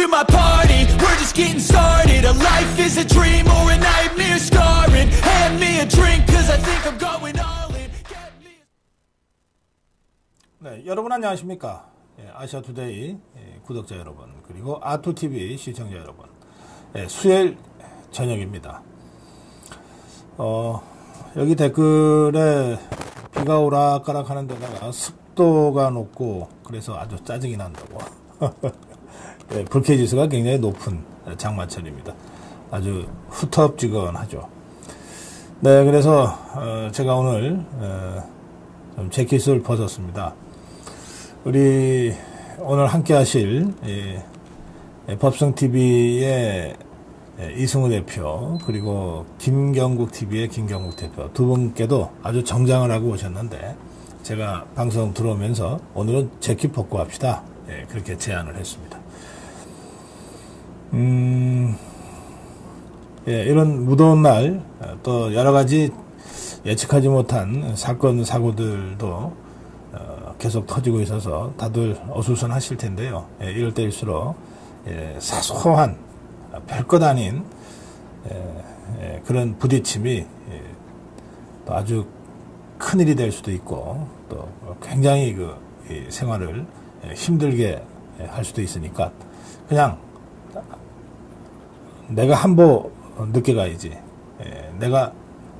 to my party. We're just getting started. A life is a dream or a nightmare scarring. Hand me a drink cause I think I'm going all in. 네, 여러분 안녕하십니까? 아시아투데이 구독자 여러분, 그리고 아투TV 시청자 여러분, 수요일 저녁입니다. 여기 댓글에 비가 오락가락 하는 데다가 습도가 높고 그래서 아주 짜증이 난다고. 불쾌지수가 굉장히 높은 장마철입니다. 아주 후텁지근하죠. 네, 그래서 제가 오늘 좀 재킷을 벗었습니다. 우리 오늘 함께 하실 법성TV의 이승우 대표, 그리고 김경국TV의 김경국 대표 두 분께도 아주 정장을 하고 오셨는데, 제가 방송 들어오면서 오늘은 재킷 벗고 합시다, 그렇게 제안을 했습니다. 이런 무더운 날 또 여러가지 예측하지 못한 사건 사고들도 계속 터지고 있어서 다들 어수선하실 텐데요. 이럴 때일수록 사소한 별것 아닌 그런 부딪힘이 또 아주 큰일이 될 수도 있고, 또 굉장히 이 생활을 힘들게 할 수도 있으니까 그냥 내가 한 보 늦게 가야지, 내가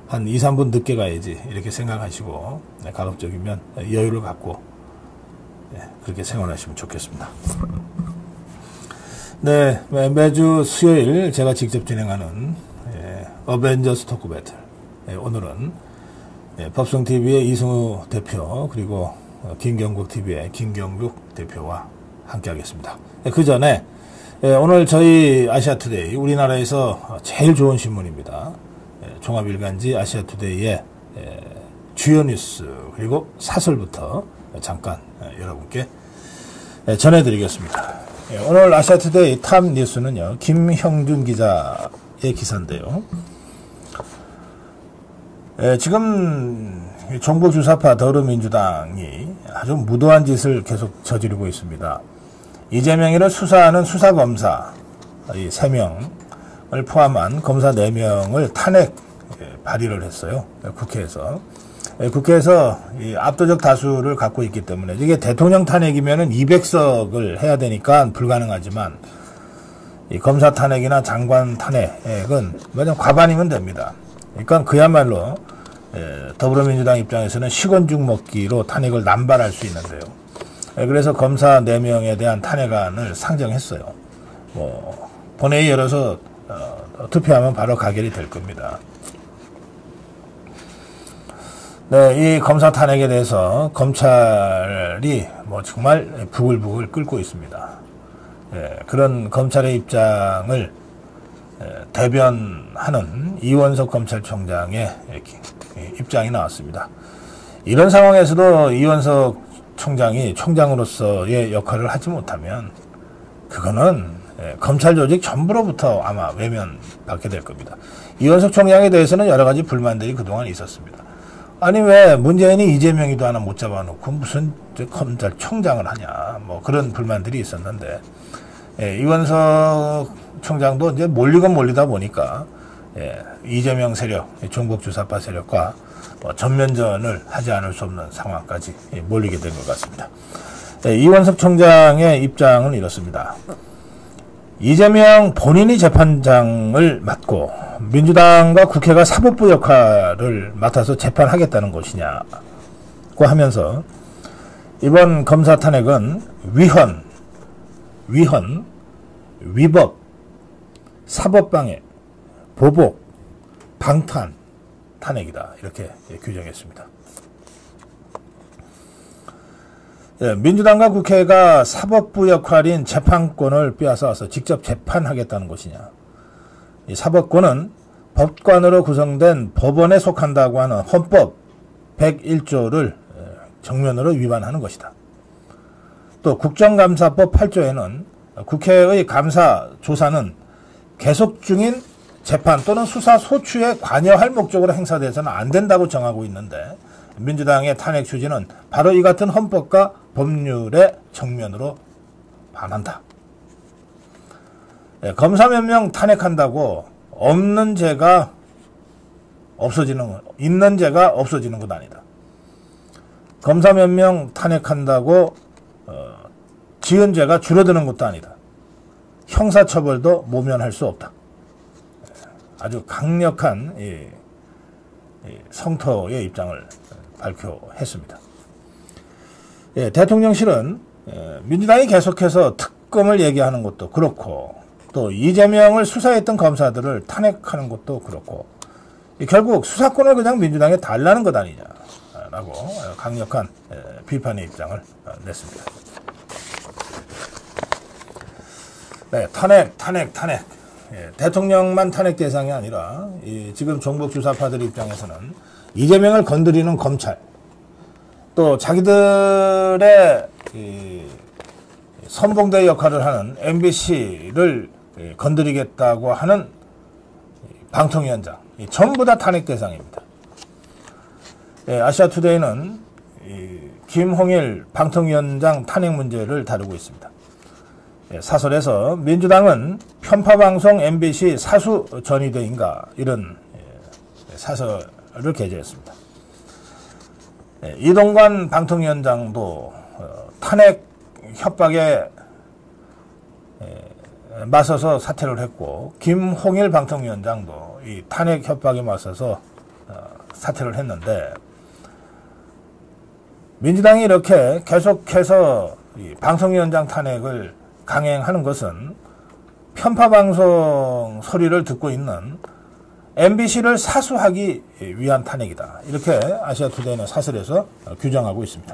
한 2, 3분 늦게 가야지, 이렇게 생각하시고 가급적이면 여유를 갖고 그렇게 생활하시면 좋겠습니다. 네, 매주 수요일 제가 직접 진행하는 어벤져스 토크 배틀, 오늘은 법성TV의 이승우 대표, 그리고 김경국TV의 김경국 대표와 함께 하겠습니다. 그 전에 오늘 저희 아시아투데이, 우리나라에서 제일 좋은 신문입니다. 종합일간지 아시아투데이의 주요 뉴스 그리고 사설부터 잠깐 여러분께 전해드리겠습니다. 오늘 아시아투데이 탑 뉴스는요, 김형준 기자의 기사인데요. 지금 종북주사파 더불어민주당이 아주 무도한 짓을 계속 저지르고 있습니다. 이재명이를 수사하는 수사검사 이 3명을 포함한 검사 4명을 탄핵 발의를 했어요. 국회에서. 국회에서 이 압도적 다수를 갖고 있기 때문에, 이게 대통령 탄핵이면은 200석을 해야 되니까 불가능하지만, 이 검사 탄핵이나 장관 탄핵은 그냥 과반이면 됩니다. 그러니까 그야말로 더불어민주당 입장에서는 식원죽 먹기로 탄핵을 남발할 수 있는데요. 그래서 검사 4명에 대한 탄핵안을 상정했어요. 본회의 열어서 투표하면 바로 가결이 될 겁니다. 네, 이 검사 탄핵에 대해서 검찰이 정말 부글부글 끓고 있습니다. 그런 검찰의 입장을 대변하는 이원석 검찰총장의 입장이 나왔습니다. 이런 상황에서도 이원석 총장이 총장으로서의 역할을 하지 못하면 그거는 검찰 조직 전부로부터 아마 외면받게 될 겁니다. 이원석 총장에 대해서는 여러 가지 불만들이 그동안 있었습니다. 아니, 왜 문재인이 이재명이도 하나 못 잡아놓고 무슨 검찰총장을 하냐, 그런 불만들이 있었는데, 이원석 총장도 이제 몰리건 몰리다 보니까 이재명 세력, 종북주사파 세력과 전면전을 하지 않을 수 없는 상황까지 몰리게 된 것 같습니다. 이원석 총장의 입장은 이렇습니다. 이재명 본인이 재판장을 맡고 민주당과 국회가 사법부 역할을 맡아서 재판하겠다는 것이냐고 하면서, 이번 검사 탄핵은 위법, 사법방해, 보복, 방탄 탄핵이다, 이렇게 규정했습니다. 민주당과 국회가 사법부 역할인 재판권을 빼앗아서 직접 재판하겠다는 것이냐. 이 사법권은 법관으로 구성된 법원에 속한다고 하는 헌법 101조를 정면으로 위반하는 것이다. 또 국정감사법 8조에는 국회의 감사 조사는 계속 중인 재판 또는 수사 소추에 관여할 목적으로 행사돼서는 안 된다고 정하고 있는데, 민주당의 탄핵 추진은 바로 이 같은 헌법과 법률의 정면으로 반한다. 검사 몇 명 탄핵한다고 없는 죄가 없어지는, 있는 죄가 없어지는 것 아니다. 검사 몇 명 탄핵한다고 지은 죄가 줄어드는 것도 아니다. 형사처벌도 모면할 수 없다. 아주 강력한 성토의 입장을 발표했습니다. 대통령실은 민주당이 계속해서 특검을 얘기하는 것도 그렇고 또 이재명을 수사했던 검사들을 탄핵하는 것도 그렇고 결국 수사권을 그냥 민주당에 달라는 것 아니냐라고 강력한 비판의 입장을 냈습니다. 네, 탄핵. 대통령만 탄핵 대상이 아니라 지금 종북 주사파들 입장에서는 이재명을 건드리는 검찰, 또 자기들의 선봉대 역할을 하는 MBC를 건드리겠다고 하는 방통위원장, 전부 다 탄핵 대상입니다. 아시아투데이는 김홍일 방통위원장 탄핵 문제를 다루고 있습니다. 사설에서 민주당은 편파방송 MBC 사수 전위대인가 이런 사설을 게재했습니다. 이동관 방통위원장도 탄핵 협박에 맞서서 사퇴를 했고 김홍일 방통위원장도 이 탄핵 협박에 맞서서 사퇴를 했는데 민주당이 이렇게 계속해서 이 방통위원장 탄핵을 강행하는 것은 편파방송 소리를 듣고 있는 MBC를 사수하기 위한 탄핵이다. 이렇게 아시아투데이는 사설에서 규정하고 있습니다.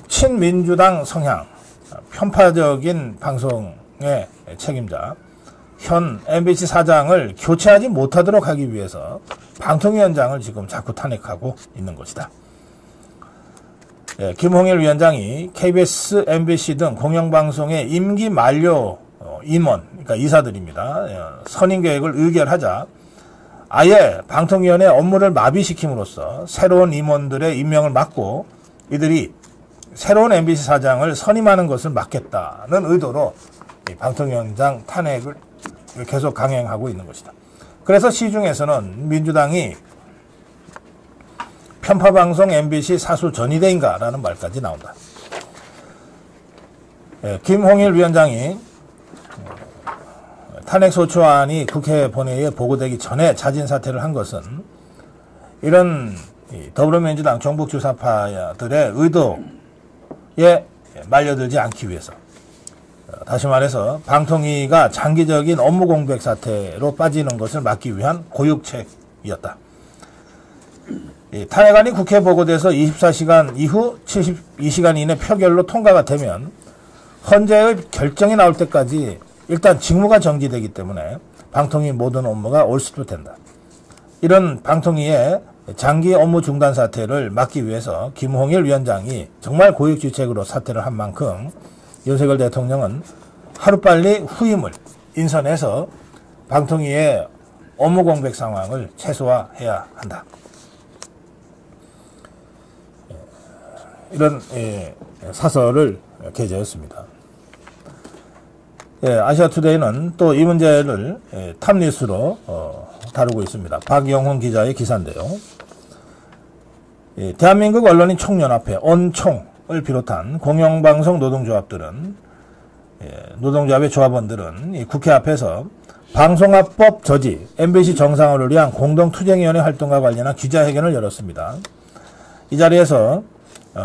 친민주당 성향, 편파적인 방송의 책임자, 현 MBC 사장을 교체하지 못하도록 하기 위해서 방통위원장을 지금 자꾸 탄핵하고 있는 것이다. 김홍일 위원장이 KBS, MBC 등 공영방송의 임기 만료 임원, 그러니까 이사들입니다. 선임 계획을 의결하자 아예 방통위원회 업무를 마비시킴으로써 새로운 임원들의 임명을 막고 이들이 새로운 MBC 사장을 선임하는 것을 막겠다는 의도로 방통위원장 탄핵을 계속 강행하고 있는 것이다. 그래서 시중에서는 민주당이 편파방송 MBC 사수 전위대인가 라는 말까지 나온다. 김홍일 위원장이 탄핵소추안이 국회 본회의에 보고되기 전에 자진 사퇴를 한 것은 이런 더불어민주당 종북주사파들의 의도에 말려들지 않기 위해서, 다시 말해서 방통위가 장기적인 업무 공백 사태로 빠지는 것을 막기 위한 고육책이었다. 탄핵안이 국회에 보고돼서 24시간 이후 72시간 이내 표결로 통과가 되면 헌재의 결정이 나올 때까지 일단 직무가 정지되기 때문에 방통위 모든 업무가 올스톱된다. 이런 방통위의 장기 업무 중단 사태를 막기 위해서 김홍일 위원장이 정말 고육지책으로 사퇴를 한 만큼 윤석열 대통령은 하루빨리 후임을 인선해서 방통위의 업무 공백 상황을 최소화해야 한다. 이런 사설을 게재했습니다. 아시아투데이는 또 이 문제를 탑뉴스로 다루고 있습니다. 박영훈 기자의 기사인데요. 대한민국 언론인 총연합회 언총을 비롯한 공영방송 노동조합들은, 노동조합의 조합원들은 이 국회 앞에서 방송화법 저지, MBC 정상화를 위한 공동투쟁위원회 활동과 관련한 기자회견을 열었습니다. 이 자리에서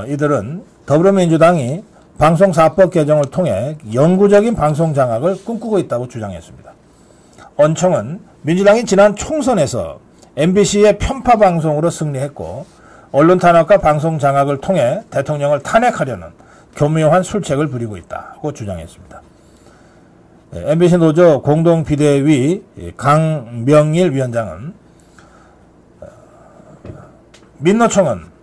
이들은 더불어민주당이 방송사법 개정을 통해 영구적인 방송 장악을 꿈꾸고 있다고 주장했습니다. 언총은 민주당이 지난 총선에서 MBC의 편파 방송으로 승리했고 언론 탄압과 방송 장악을 통해 대통령을 탄핵하려는 교묘한 술책을 부리고 있다고 주장했습니다. MBC 노조 공동비대위 강명일 위원장은 민노총은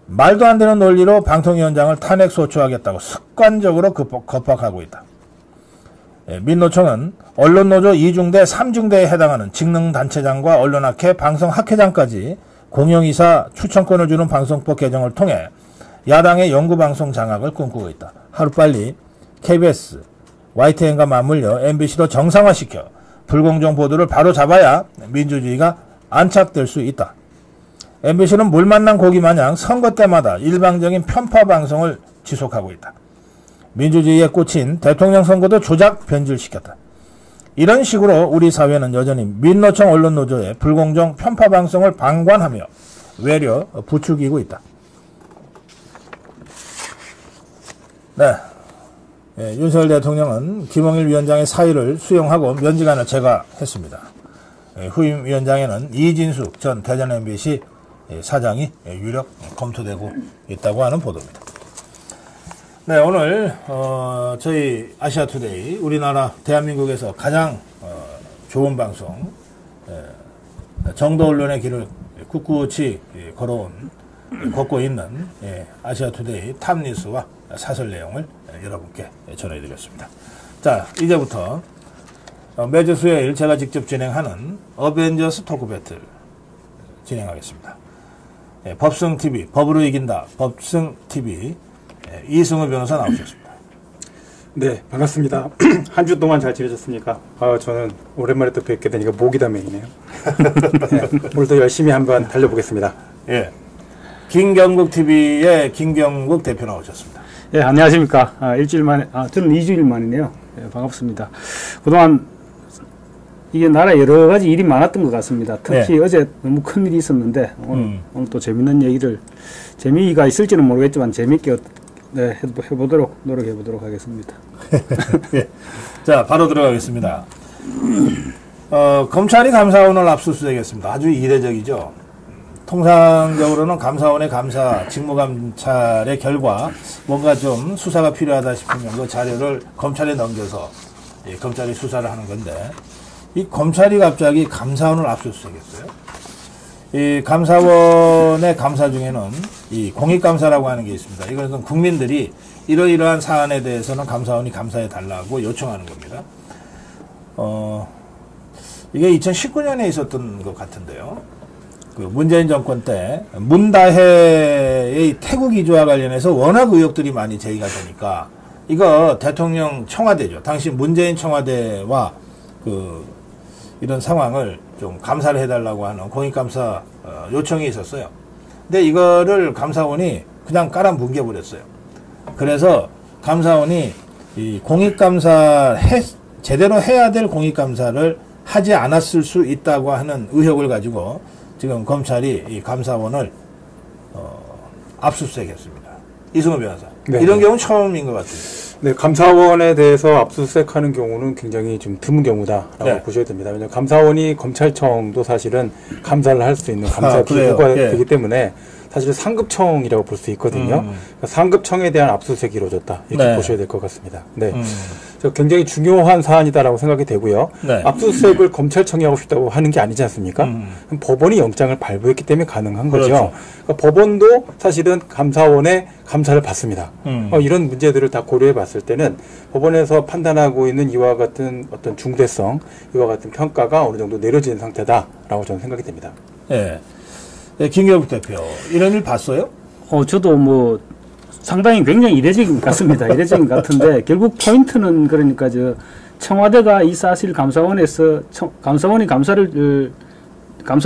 말도 안 되는 논리로 방통위원장을 탄핵 소추하겠다고 습관적으로 겁박하고 있다. 민노총은 언론노조 2중대, 3중대에 해당하는 직능단체장과 언론학회, 방송학회장까지 공영이사 추천권을 주는 방송법 개정을 통해 야당의 영구방송 장악을 꿈꾸고 있다. 하루빨리 KBS, YTN과 맞물려 MBC로 정상화시켜 불공정 보도를 바로 잡아야 민주주의가 안착될 수 있다. MBC는 물 만난 고기 마냥 선거 때마다 일방적인 편파 방송을 지속하고 있다. 민주주의에 꽂힌 대통령 선거도 조작 변질시켰다. 이런 식으로 우리 사회는 여전히 민노총 언론노조의 불공정 편파 방송을 방관하며 외려 부추기고 있다. 네. 윤석열 대통령은 김홍일 위원장의 사의를 수용하고 면직안을 제거했습니다. 후임 위원장에는 이진숙 전 대전 MBC 사장이 유력 검토되고 있다고 하는 보도입니다. 네, 오늘 저희 아시아투데이 우리나라 대한민국에서 가장 좋은 방송 정도 언론의 길을 꿋꿋이 걷고 있는 아시아투데이 탑뉴스와 사설 내용을 여러분께 전해드렸습니다. 자, 이제부터 매주 수요일 제가 직접 진행하는 어벤져스 토크 배틀 진행하겠습니다. 법승TV, 법으로 이긴다, 법승TV 이승우 변호사 나오셨습니다. 네, 반갑습니다. 한 주 동안 잘 지내셨습니까? 저는 오랜만에 또 뵙게 되니까 목이 다 메이네요. 네, 오늘도 열심히 한번 달려보겠습니다. 예, 김경국TV의 김경국 대표 나오셨습니다. 예, 안녕하십니까. 일주일 만에, 저는 2주일 만이네요. 예, 반갑습니다. 그동안 이게 나라에 여러 가지 일이 많았던 것 같습니다. 특히 어제 너무 큰 일이 있었는데, 오늘 또 재밌는 얘기를, 재미가 있을지는 모르겠지만, 재밌게 노력해보도록 하겠습니다. 예. 자, 바로 들어가겠습니다. 검찰이 감사원을 압수수색했습니다. 아주 이례적이죠. 통상적으로는 감사원의 감사, 직무감찰의 결과 뭔가 좀 수사가 필요하다 싶으면 그 자료를 검찰에 넘겨서 검찰이 수사를 하는 건데, 이 검찰이 갑자기 감사원을 압수수색했어요. 이 감사원의 감사 중에는 이 공익감사라고 하는 게 있습니다. 이것은 국민들이 이러이러한 사안에 대해서는 감사원이 감사해 달라고 요청하는 겁니다. 이게 2019년에 있었던 것 같은데요. 그 문재인 정권 때 문다혜의 태국 이주와 관련해서 워낙 의혹들이 많이 제기가 되니까 이거 대통령 청와대죠. 당시 문재인 청와대와 이런 상황을 좀 감사를 해달라고 하는 공익감사 요청이 있었어요. 근데 이거를 감사원이 그냥 깔아 뭉개버렸어요. 그래서 감사원이 이 공익감사 제대로 해야 될 공익감사를 하지 않았을 수 있다고 하는 의혹을 가지고 지금 검찰이 이 감사원을 압수수색했습니다. 이승우 변호사. 네. 이런 경우는 처음인 것 같습니다. 네, 감사원에 대해서 압수수색하는 경우는 굉장히 좀 드문 경우다라고 네. 보셔야 됩니다. 왜냐하면 감사원이 검찰청도 사실은 감사를 할 수 있는 감사 기구가 되기 때문에 사실은 상급청이라고 볼 수 있거든요. 그러니까 상급청에 대한 압수수색이 이루어졌다. 이렇게 보셔야 될 것 같습니다. 네. 굉장히 중요한 사안이다라고 생각이 되고요. 네. 압수수색을 검찰청이 하고 싶다고 하는 게 아니지 않습니까? 법원이 영장을 발부했기 때문에 가능한 거죠. 그렇죠. 그러니까 법원도 사실은 감사원의 감사를 받습니다. 이런 문제들을 다 고려해 봤을 때는 법원에서 판단하고 있는 이와 같은 어떤 중대성, 이와 같은 평가가 어느 정도 내려진 상태다라고 저는 생각이 됩니다. 네. 네, 김경국 대표, 이런 일 봤어요? 저도 상당히 굉장히 이례적인 것 같습니다. 이례적인 것 같은데, 결국 포인트는 그러니까 청와대가 이 사실 감사원에서, 감사원이 감사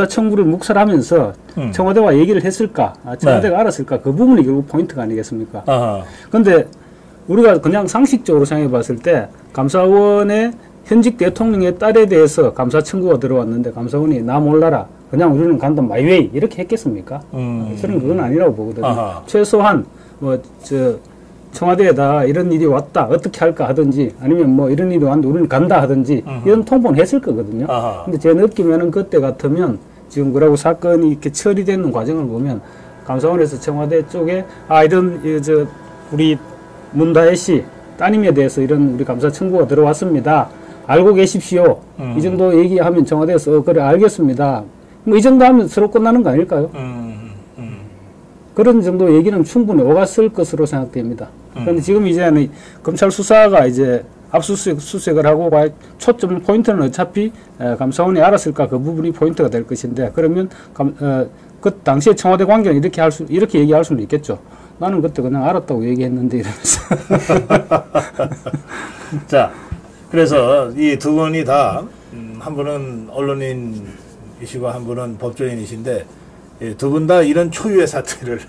청구를 묵살하면서 청와대와 얘기를 했을까, 청와대가 알았을까, 그 부분이 결국 포인트가 아니겠습니까? 근데 우리가 그냥 상식적으로 생각해 봤을 때, 감사원의 현직 대통령의 딸에 대해서 감사 청구가 들어왔는데, 감사원이 나 몰라라. 그냥 우리는 간다 마이웨이 이렇게 했겠습니까? 저는 그건 아니라고 보거든요. 최소한 청와대에다 이런 일이 왔다 어떻게 할까 하든지 아니면 이런 일이 왔는데 우리는 간다 하든지 이런 통보는 했을 거거든요. 근데 제 느낌에는 그때 같으면 지금 그러고 사건이 이렇게 처리되는 과정을 보면 감사원에서 청와대 쪽에 이런 우리 문다혜 씨 따님에 대해서 이런 우리 감사 청구가 들어왔습니다. 알고 계십시오. 이 정도 얘기하면 청와대에서 그래 알겠습니다. 이 정도 하면 서로 끝나는 거 아닐까요? 그런 정도 얘기는 충분히 오갔을 것으로 생각됩니다. 그런데 지금 이제는 검찰 수사가 이제 압수수색을 하고 초점 포인트는 어차피 감사원이 알았을까 그 부분이 포인트가 될 것인데 그러면 그 당시에 청와대 관계는 이렇게 얘기할 수는 있겠죠. 나는 그때 그냥 알았다고 얘기했는데 이러면서. 자, 그래서 이 두 분이 다 한 분은 언론인이시고 한 분은 법조인이신데 두 분 다 이런 초유의 사태를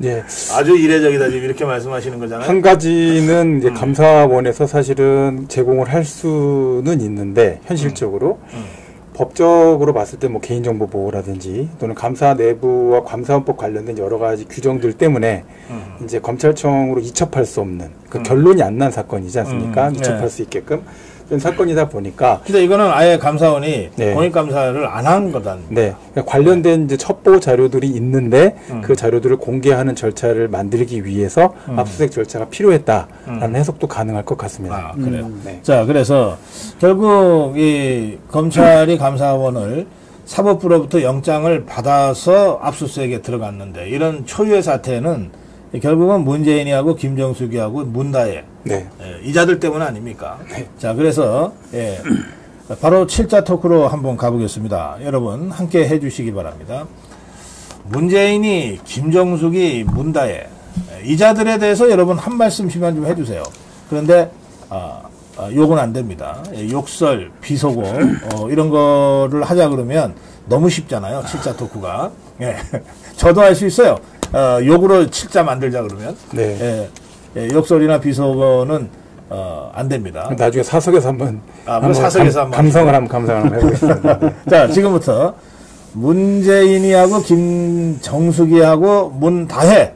예. 아주 이례적이다 지금 이렇게 말씀하시는 거잖아요. 한 가지는 이제 감사원에서 사실은 제공을 할 수는 있는데 현실적으로 법적으로 봤을 때 뭐 개인정보 보호라든지 또는 감사 내부와 감사원법 관련된 여러 가지 규정들 때문에 이제 검찰청으로 이첩할 수 없는 그 결론이 안 난 사건이지 않습니까? 이첩할 수 있게끔 그런 사건이다 보니까. 근데 이거는 아예 감사원이 네. 공익감사를 안 한 거다. 네. 관련된 이제 첩보 자료들이 있는데 그 자료들을 공개하는 절차를 만들기 위해서 압수수색 절차가 필요했다라는 해석도 가능할 것 같습니다. 아, 그래요. 네. 자, 그래서 결국 이 검찰이 감사원을 사법부로부터 영장을 받아서 압수수색에 들어갔는데 이런 초유의 사태는 결국은 문재인이하고 김정숙이하고 문다혜 네. 이자들 때문 아닙니까? 네. 자, 그래서 바로 7자 토크로 한번 가보겠습니다. 여러분 함께 해주시기 바랍니다. 문재인이, 김정숙이, 문다혜 이자들에 대해서 여러분 한 말씀씩만 좀 해주세요. 그런데 욕은 안 됩니다. 욕설, 비속어 이런 거를 하자 그러면 너무 쉽잖아요. 7자 토크가. 예. 저도 할 수 있어요. 욕으로 7자 만들자 그러면. 네. 욕설이나 비속어는 안 됩니다. 나중에 사석에서 한번 사석에서 한번 감성을 한번 해보겠습니다. 네. 자, 지금부터 문재인이하고 김정숙이하고 문다혜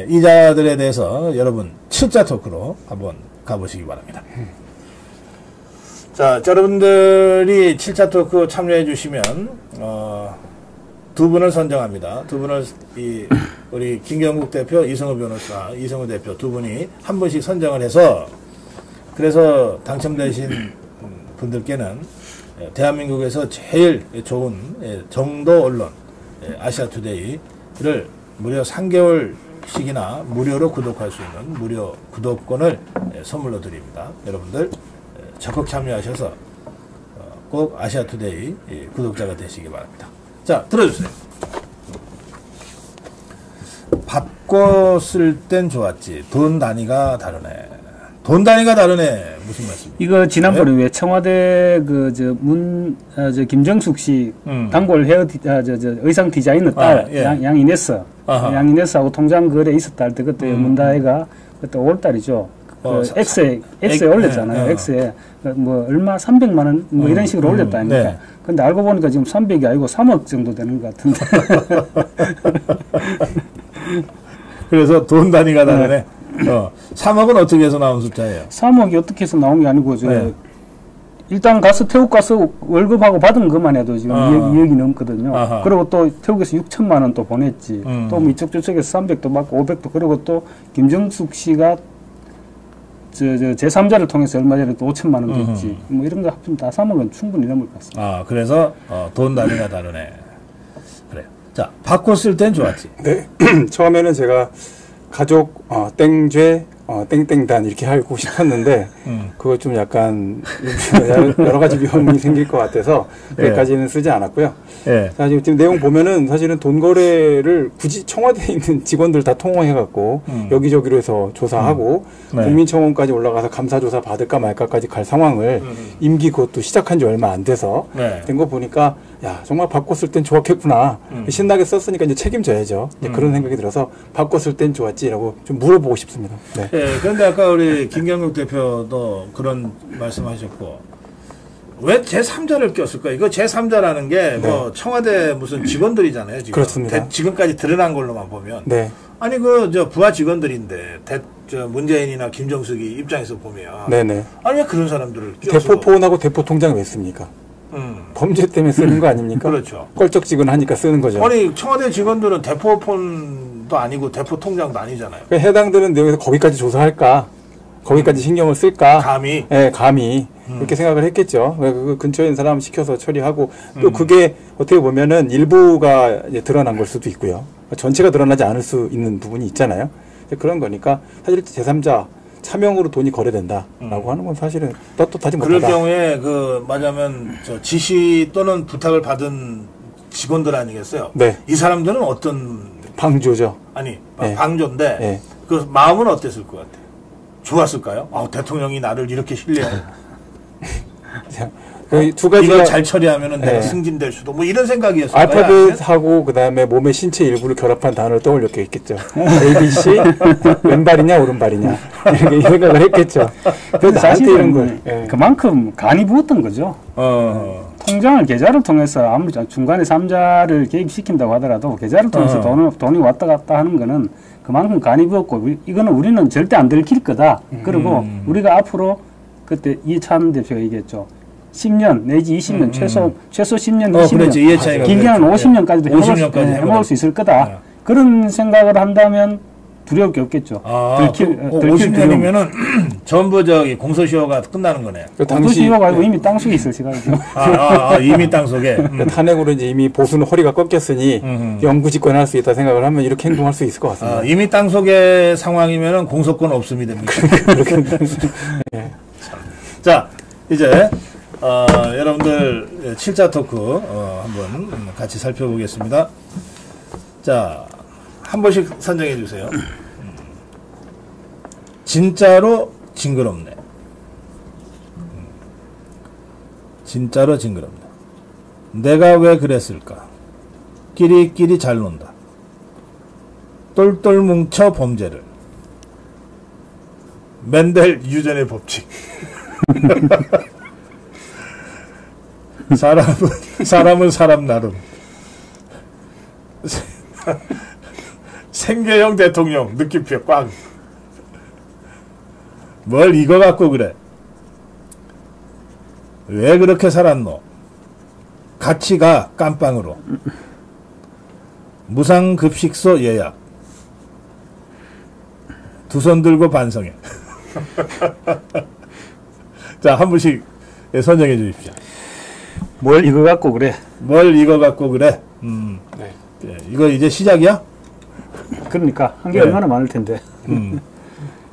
이자들에 대해서 여러분 7자 토크로 한번 가보시기 바랍니다. 자, 여러분들이 7자 토크 참여해 주시면 두 분을 선정합니다. 두 분을 우리 김경국 대표, 이성우 변호사, 이성우 대표 두 분이 한 분씩 선정을 해서 그래서 당첨되신 분들께는 대한민국에서 제일 좋은 정도 언론 아시아투데이를 무려 3개월씩이나 무료로 구독할 수 있는 무료 구독권을 선물로 드립니다. 여러분들 적극 참여하셔서 꼭 아시아투데이 구독자가 되시기 바랍니다. 자, 들어주세요. 받고 쓸 땐 좋았지. 돈 단위가 다르네. 돈 단위가 다르네. 무슨 말씀이에요? 이거 지난번에 왜 청와대 김정숙 씨 단골 의상 디자이너 딸 양이네스 양이네스하고 통장 거래 있었다 할 때 그때 문다혜가 그때 5월달이죠. X에 올렸잖아요. X에 뭐 얼마 300만 원 뭐 이런 식으로 올렸다 아닙니까? 네. 근데 알고 보니까 지금 300이 아니고 3억 정도 되는 것 같은데. 그래서 돈 단위가 다르네. 3억은 어떻게 해서 나온 숫자예요? 3억이 어떻게 해서 나온 게 아니고 일단 가서 태국 가서 월급하고 받은 것만 해도 지금 2억이 넘거든요. 아하. 그리고 또 태국에서 6천만 원 또 보냈지. 또 뭐 이쪽 저쪽에서 300도 받고 500도 그리고 또 김정숙 씨가 제3자를 통해서 얼마 전에 또 5천만 원 줬지. 뭐 이런 거 합치면 다 3억은 충분히 넘을 것 같습니다. 아, 그래서 돈 단위가 다르네. 그래. 자, 받고 쓸 땐 좋았지. 네. 처음에는 제가 가족 땡죄 땡땡단 이렇게 하고 싶었는데 그거 좀 약간 여러 가지 위험이 생길 것 같아서 여기까지는 쓰지 않았고요. 사실 지금 내용 보면은 사실은 돈 거래를 굳이 청와대에 있는 직원들 다 통화해갖고 여기저기로 해서 조사하고 국민청원까지 올라가서 감사조사 받을까 말까까지 갈 상황을 임기 그것도 시작한 지 얼마 안 돼서 된 거 보니까 야 정말 바꿔 쓸 땐 좋았겠구나. 신나게 썼으니까 이제 책임져야죠. 이제 그런 생각이 들어서 바꿔 쓸 땐 좋았지라고 좀 물어보고 싶습니다. 네. 그런데 아까 우리 김경국 대표도 그런 말씀하셨고 왜 제3자를 꼈을까? 이거 제3자라는 게 뭐 청와대 무슨 직원들이잖아요. 지금. 그렇습니다. 지금까지 드러난 걸로만 보면. 네. 아니 부하 직원들인데 문재인이나 김정숙이 입장에서 보면. 네네. 아니 왜 그런 사람들을 껴서. 대포폰하고 대포통장 왜 씁니까? 범죄 때문에 쓰는 거 아닙니까? 그렇죠. 껄쩍지근하니까 쓰는 거죠. 아니 청와대 직원들은 대포폰도 아니고 대포통장도 아니잖아요. 해당되는 내용에서 거기까지 조사할까? 거기까지 신경을 쓸까? 감히? 네, 감히. 그렇게 생각을 했겠죠. 그 근처에 있는 사람 시켜서 처리하고 또 그게 어떻게 보면은 일부가 이제 드러난 걸 수도 있고요. 전체가 드러나지 않을 수 있는 부분이 있잖아요. 그런 거니까 사실 제3자 차명으로 돈이 거래된다라고 하는 건 사실은 떳떳하지 못하다. 그럴 경우에 말하자면 지시 또는 부탁을 받은 직원들 아니겠어요? 네. 이 사람들은 어떤 방조죠. 아니 네. 방조인데 네. 그 마음은 어땠을 것 같아요? 좋았을까요? 대통령이 나를 이렇게 신뢰해. 그 두 가지가 이걸 잘 처리하면은 내가 네. 승진될 수도 뭐 이런 생각이었어요. 알파벳하고 그다음에 몸의 신체 일부를 결합한 단어를 떠올렸겠죠. ABC 왼발이냐 오른발이냐 이렇게 이 생각을 했겠죠. 그래서 사실은 그만큼 간이 부었던 거죠. 통장을 계좌를 통해서 아무리 중간에 3자를 개입시킨다고 하더라도 계좌를 통해서 돈이 왔다 갔다 하는 거는 그만큼 간이 부었고 이거는 우리는 절대 안 들킬 거다. 그리고 우리가 앞으로 그때 이해찬 대표가 얘기했죠. 10년 내지 20년 최소 10년 20년 길게는 50년까지도 해먹을 수 있을 거다. 그런 생각을 한다면 두려울 게 없겠죠. 50년이면은 전부 저기 공소시효가 끝나는 거네요. 공소시효가 아니고 이미 땅속에 있을 시간이죠. 이미 땅속에. 탄핵으로 이제 이미 보수는 허리가 꺾였으니 영구 집권할 수 있다 생각을 하면 이렇게 행동할 수 있을 것 같습니다. 이미 땅속의 상황이면은 공소권 없음이 됩니다. 네. 자, 이제 여러분들 7자 토크 한번 같이 살펴보겠습니다. 자, 한 번씩 선정해 주세요. 진짜로 징그럽네. 진짜로 징그럽네. 내가 왜 그랬을까? 끼리끼리 잘 논다. 똘똘 뭉쳐 범죄를. 맨델 유전의 법칙. 사람은 사람 나름. 생계형 대통령 느낌표 꽝. 뭘 이거 갖고 그래? 왜 그렇게 살았노? 같이 가 깜빵으로. 무상급식소 예약. 두 손 들고 반성해. 자, 한 분씩 선정해 주십시오. 뭘 이거 갖고 그래? 뭘 이거 갖고 그래? 네. 이거 이제 시작이야? 그러니까 한 게 얼마나 많을 텐데.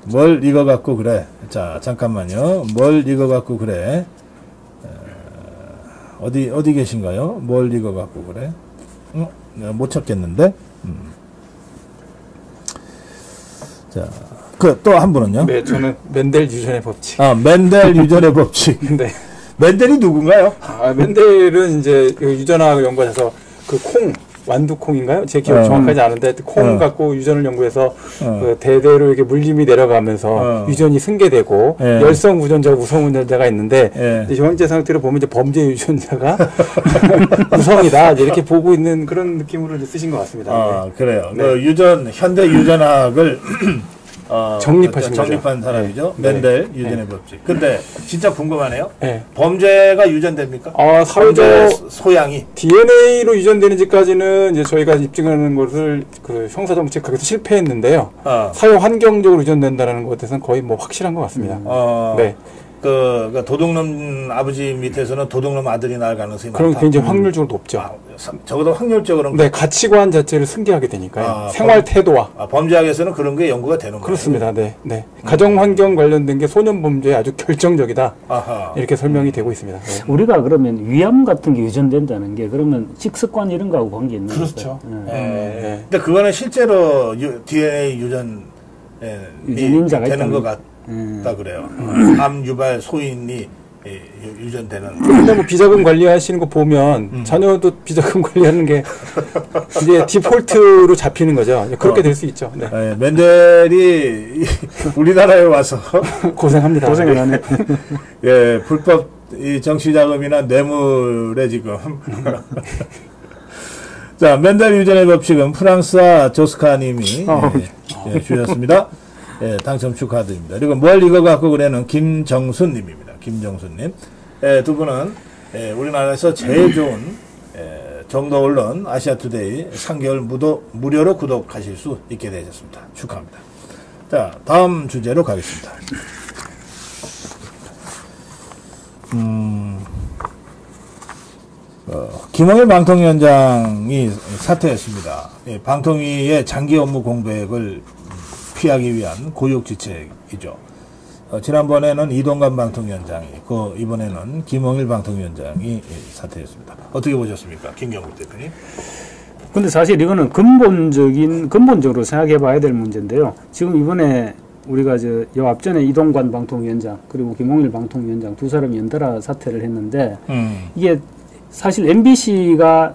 뭘 이거 갖고 그래? 자, 잠깐만요. 뭘 이거 갖고 그래? 어디 계신가요? 뭘 이거 갖고 그래? 내가 못 찾겠는데. 자, 또 한 분은요? 네, 저는 맨델 유전의 법칙. 맨델 유전의 법칙. 네. 맨델이 누군가요? 맨델은 이제 그 유전학 연구해서 그 콩, 완두콩인가요? 제 기억 정확하지 않은데 콩 갖고 유전을 연구해서 그 대대로 이렇게 물림이 내려가면서 유전이 승계되고 열성 유전자, 우성 유전자가 있는데 이제 현재 상태로 보면 이제 범죄 유전자가 우성이다 이렇게 보고 있는 그런 느낌으로 이제 쓰신 것 같습니다. 네. 그래요. 네. 그 현대 유전학을 정립한 사람이죠. 맨델 유전의 법칙. 근데 진짜 궁금하네요. 네. 범죄가 유전됩니까? 사회적 소양이 DNA로 유전되는지까지는 이제 저희가 입증하는 것을 그 형사정책학에서 실패했는데요. 사회 환경적으로 유전된다는 것에 대해서는 거의 뭐 확실한 것 같습니다. 네. 그 도둑놈 아버지 밑에서는 도둑놈 아들이 날 가능성이 많다. 그럼 굉장히 확률적으로 높죠. 적어도 확률적으로는. 네, 가치관 자체를 승계하게 되니까요. 생활 태도와. 범죄학에서는 그런 게 연구가 되는 거예요. 그렇습니다. 네, 네. 가정 환경 관련된 게 소년 범죄에 아주 결정적이다. 이렇게 설명이 되고 있습니다. 네. 우리가 그러면 위암 같은 게 유전된다는 게 그러면 식습관 이런 거하고 관계 있는 거죠. 그렇죠. 네. 근데 그거는 실제로 DNA 유전이 되는 것 같다 그래요. 암 유발 소인이 유전되는. 근데 뭐 비자금 관리하시는 거 보면 자녀도 비자금 관리하는 게 이제 디폴트로 잡히는 거죠. 그렇게 될 수 있죠. 네. 맨델이 우리나라에 와서 고생합니다. 고생을 하네. 예, 불법 이 정치자금이나 뇌물에 지금. 자, 맨델 유전의 법칙은 프랑스와 조스카님이 주셨습니다. 예, 당첨 축하드립니다. 그리고 뭘 이거 갖고 그래는 김정순님입니다. 김정순님. 두 분은 우리나라에서 제일 좋은 정도 언론 아시아투데이 3개월 무료로 구독하실 수 있게 되셨습니다. 축하합니다. 자, 다음 주제로 가겠습니다. 김홍일 방통위원장이 사퇴했습니다. 방통위의 장기 업무 공백을 피하기 위한 고육지책이죠. 지난번에는 이동관 방통위원장이 있고 이번에는 김홍일 방통위원장이 사퇴했습니다. 어떻게 보셨습니까? 김경국 대표님. 근데 사실 이거는 근본적으로 생각해 봐야 될 문제인데요. 지금 이번에 우리가 요 앞전에 이동관 방통위원장 그리고 김홍일 방통위원장 두 사람이 연달아 사퇴를 했는데 이게 사실 MBC가